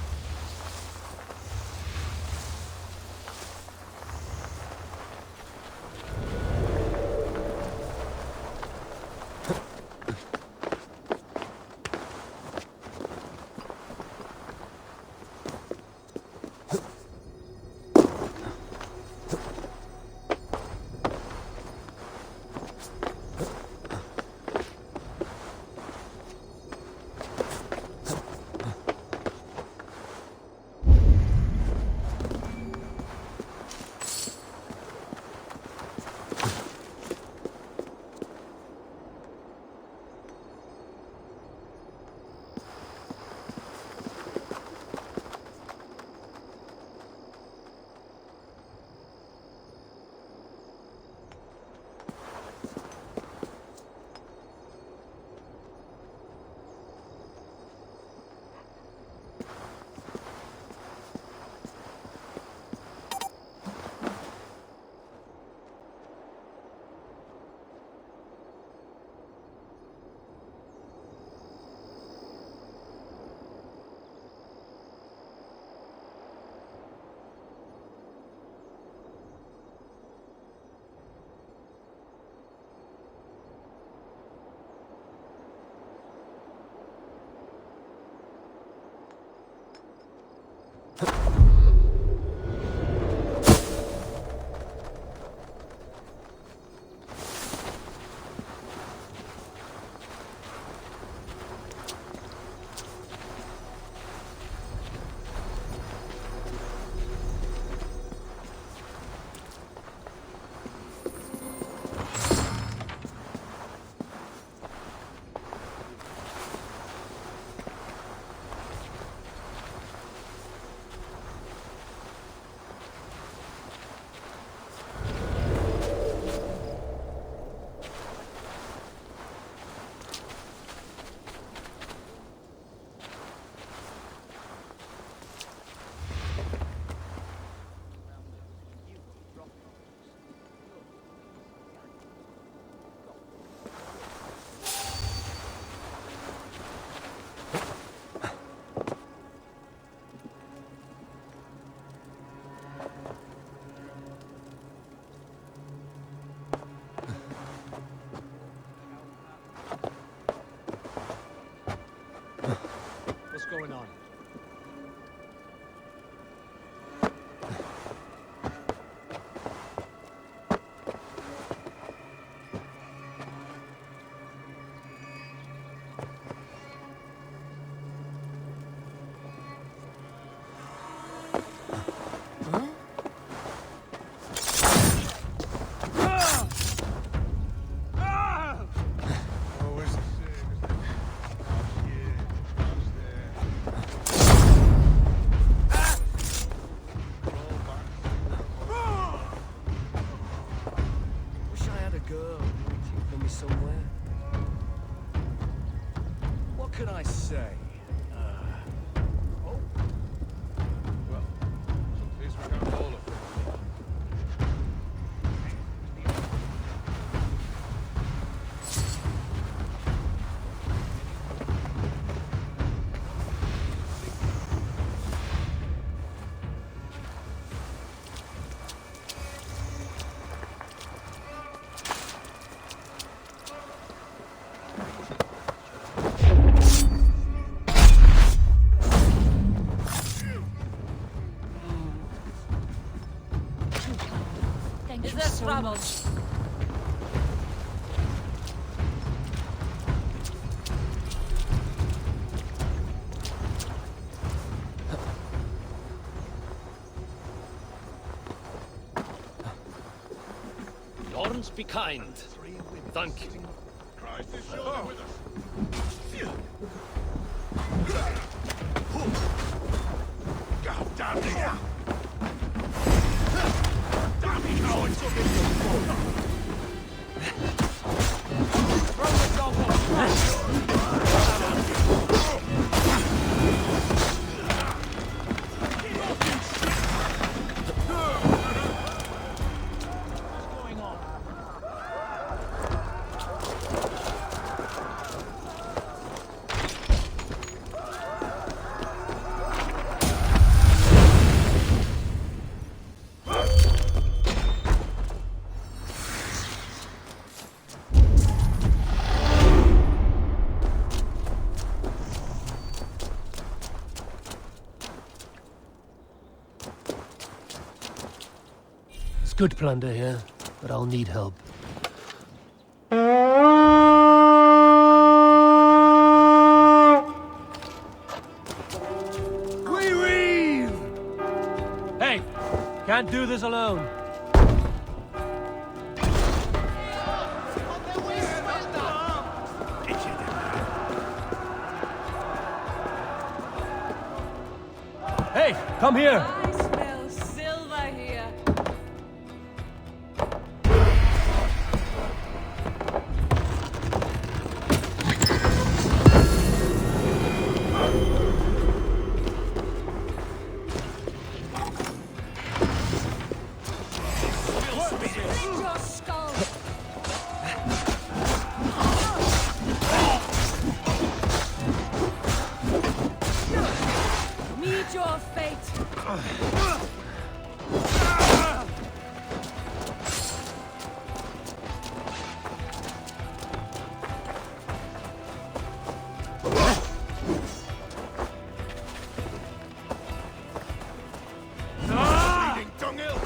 somewhere. What can I say? Well, at least we got all of them. Is there trouble? Lawrence, be kind. Thank you. Christ is surely with us. God damn it! Damn it, Howard! Throw the dog off! It's good plunder here, but I'll need help. Hey! Can't do this alone. Hey! Come here! I smell silver here. Split your skull. Meet your fate. Bleeding dunghill!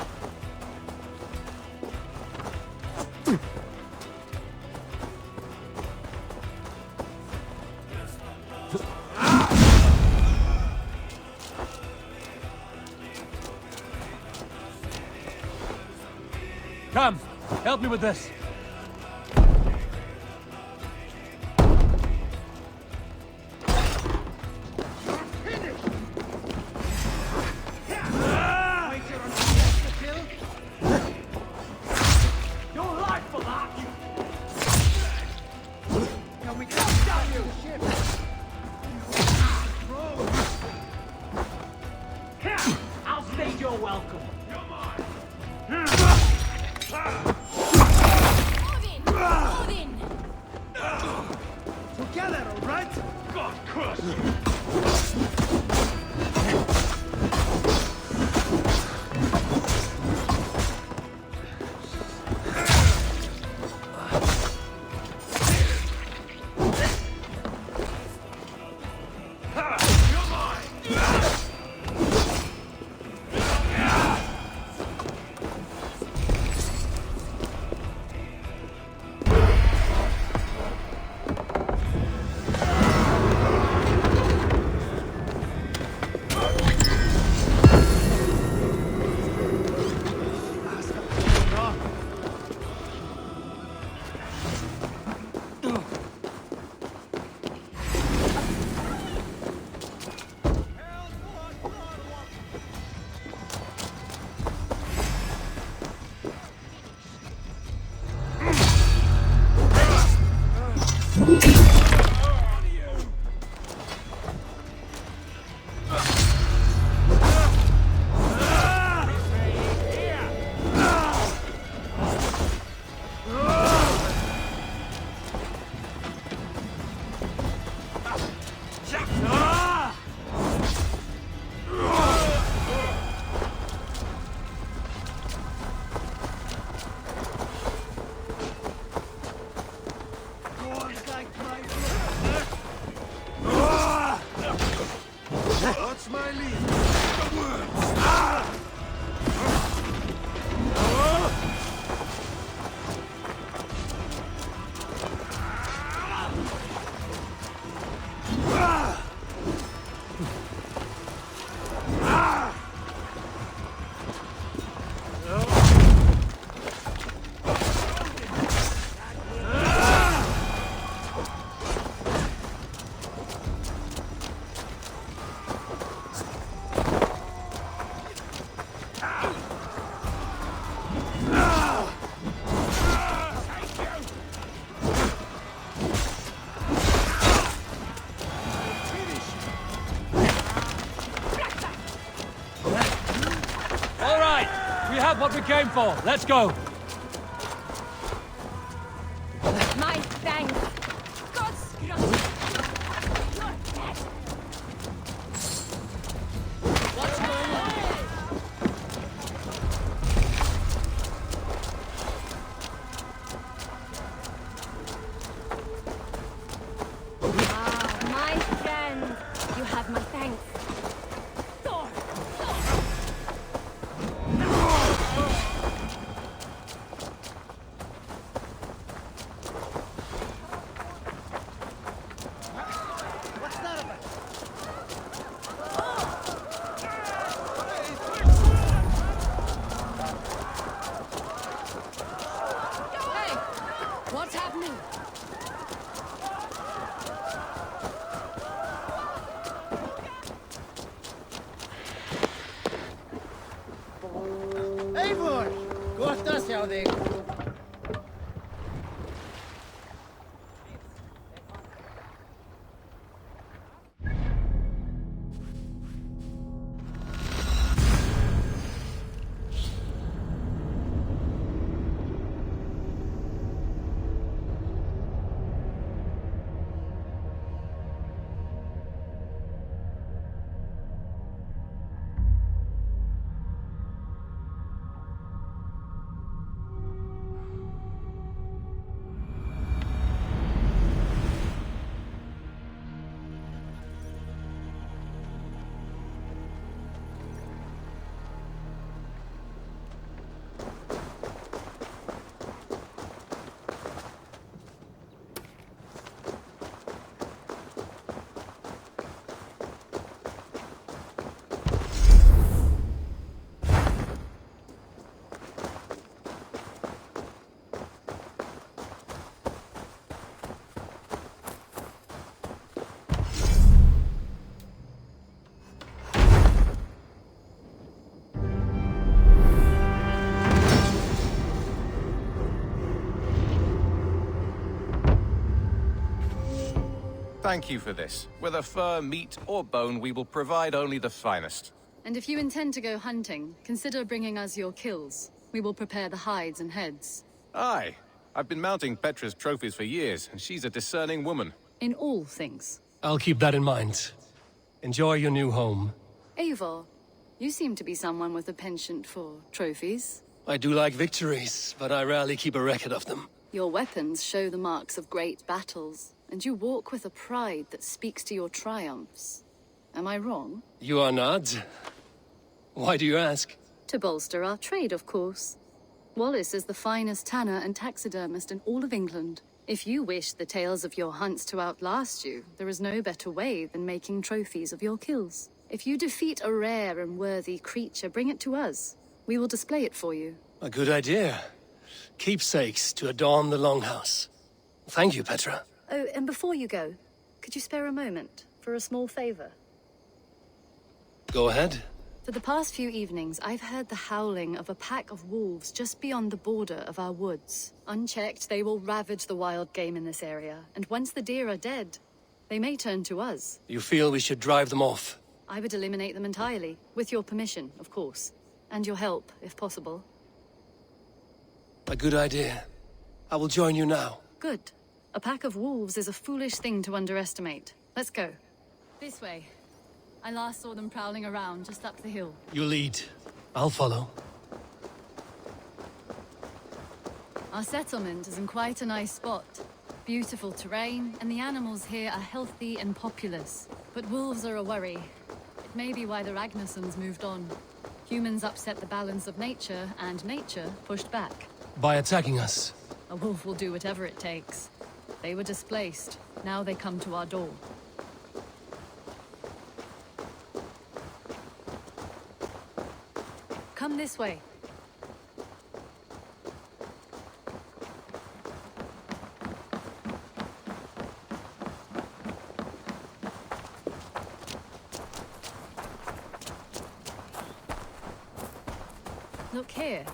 Come! Help me with this! Your life for that! Can we come down your ship? Here! I'll stage your welcome. Together, all right? God curse you! what we came for. Let's go. My thanks. God's gracious. You're dead. What's going on? My friend. You have my thanks. Thor! What's that about? Hey! What's happening? Eivor! Kohta sjá þig. Thank you for this. Whether fur, meat, or bone, we will provide only the finest. And if you intend to go hunting, consider bringing us your kills. We will prepare the hides and heads. Aye. I've been mounting Petra's trophies for years, and she's a discerning woman. In all things. I'll keep that in mind. Enjoy your new home. Eivor, you seem to be someone with a penchant for trophies. I do like victories, but I rarely keep a record of them. Your weapons show the marks of great battles, and you walk with a pride that speaks to your triumphs. Am I wrong? You are not. Why do you ask? To bolster our trade, of course. Wallace is the finest tanner and taxidermist in all of England. If you wish the tales of your hunts to outlast you, there is no better way than making trophies of your kills. If you defeat a rare and worthy creature, bring it to us. We will display it for you. A good idea. Keepsakes to adorn the longhouse. Thank you, Petra. Oh, and before you go, could you spare a moment for a small favor? Go ahead. For the past few evenings, I've heard the howling of a pack of wolves just beyond the border of our woods. Unchecked, they will ravage the wild game in this area, and once the deer are dead, they may turn to us. You feel we should drive them off? I would eliminate them entirely, with your permission, of course. And your help, if possible. A good idea. I will join you now. Good. A pack of wolves is a foolish thing to underestimate. Let's go. This way. I last saw them prowling around just up the hill. You lead. I'll follow. Our settlement is in quite a nice spot. Beautiful terrain, and the animals here are healthy and populous. But wolves are a worry. It may be why the Ragnarsons moved on. Humans upset the balance of nature, and nature pushed back. By attacking us. A wolf will do whatever it takes. They were displaced. Now they come to our door. Come this way. Look here.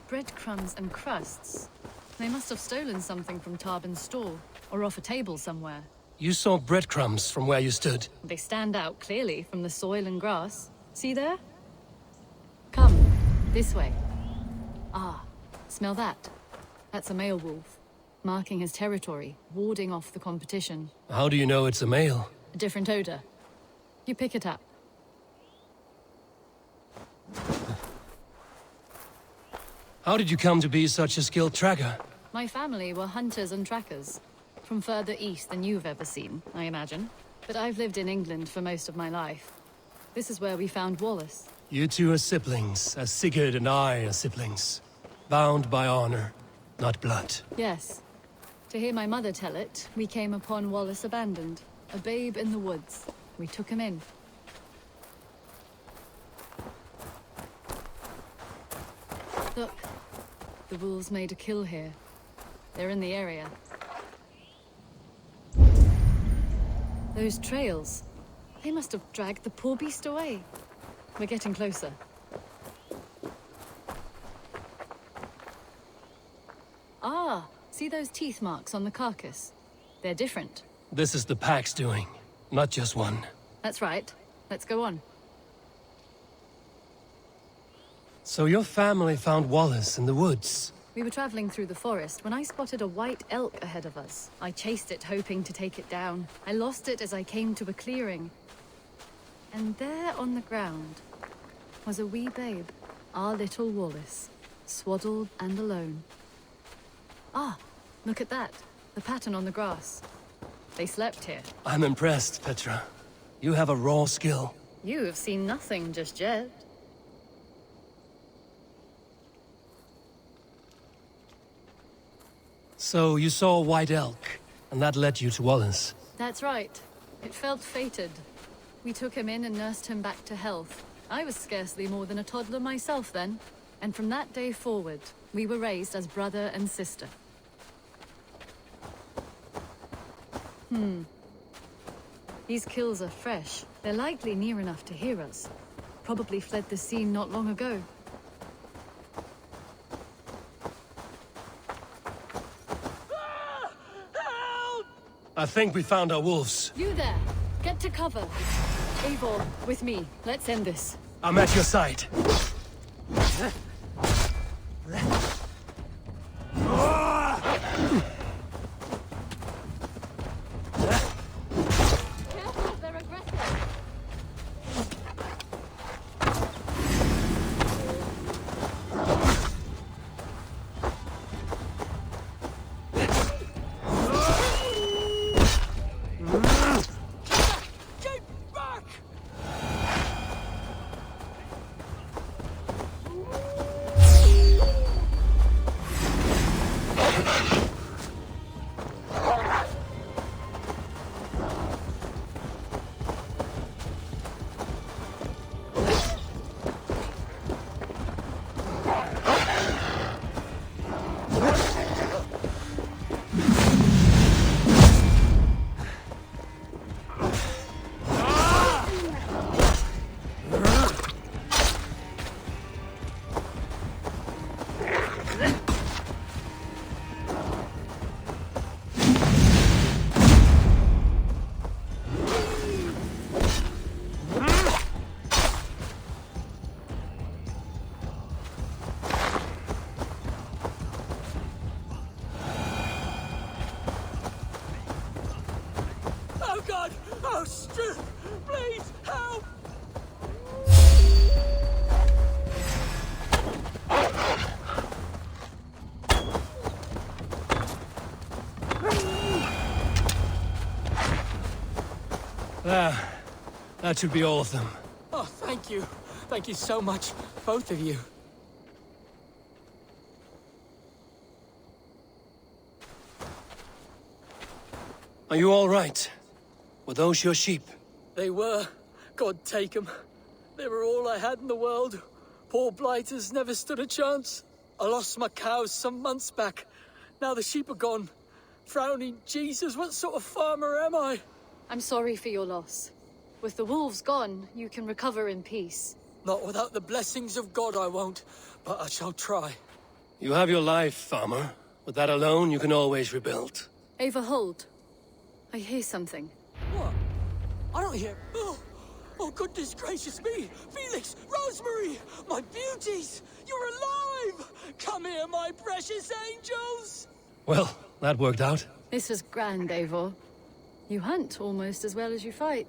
Breadcrumbs and crusts. They must have stolen something from Tarbin's store, or off a table somewhere. You saw breadcrumbs from where you stood. They stand out clearly from the soil and grass. See there? Come, this way. Ah, smell that? That's a male wolf, marking his territory, warding off the competition. How do you know it's a male? A different odor. You pick it up. How did you come to be such a skilled tracker? My family were hunters and trackers. From further east than you've ever seen, I imagine. But I've lived in England for most of my life. This is where we found Wallace. You two are siblings, as Sigurd and I are siblings. Bound by honor, not blood. Yes. To hear my mother tell it, we came upon Wallace abandoned. A babe in the woods. We took him in. Look. The wolves made a kill here. They're in the area. Those trails. They must have dragged the poor beast away. We're getting closer. Ah, see those teeth marks on the carcass? They're different. This is the pack's doing, not just one. That's right. Let's go on. So your family found Wallace in the woods? We were traveling through the forest when I spotted a white elk ahead of us. I chased it, hoping to take it down. I lost it as I came to a clearing. And there on the ground was a wee babe, our little Wallace, swaddled and alone. Ah, look at that. The pattern on the grass. They slept here. I'm impressed, Petra. You have a raw skill. You have seen nothing just yet. So you saw a white elk, and that led you to Wallace. That's right. It felt fated. We took him in and nursed him back to health. I was scarcely more than a toddler myself then. And from that day forward, we were raised as brother and sister. These kills are fresh. They're likely near enough to hear us. Probably fled the scene not long ago. I think we found our wolves. You there! Get to cover! Eivor, with me. Let's end this. I'm at your side. Careful, they're aggressive. Oh, Stu! Please, help! There. That should be all of them. Oh, thank you. Thank you so much, both of you. Are you all right? Were those your sheep? They were. God take them. They were all I had in the world. Poor blighters never stood a chance. I lost my cows some months back. Now the sheep are gone. Frowning Jesus, what sort of farmer am I? I'm sorry for your loss. With the wolves gone, you can recover in peace. Not without the blessings of God I won't, but I shall try. You have your life, farmer. With that alone, you can always rebuild. Ava, hold. I hear something. What? I don't hear... Oh, goodness gracious me! Felix! Rosemary! My beauties! You're alive! Come here, my precious angels! Well, that worked out. This was grand, Eivor. You hunt almost as well as you fight.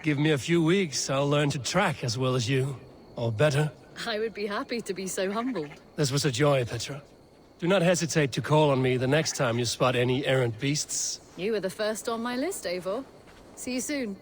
Give me a few weeks, I'll learn to track as well as you. Or better. I would be happy to be so humbled. This was a joy, Petra. Do not hesitate to call on me the next time you spot any errant beasts. You were the first on my list, Eivor. See you soon.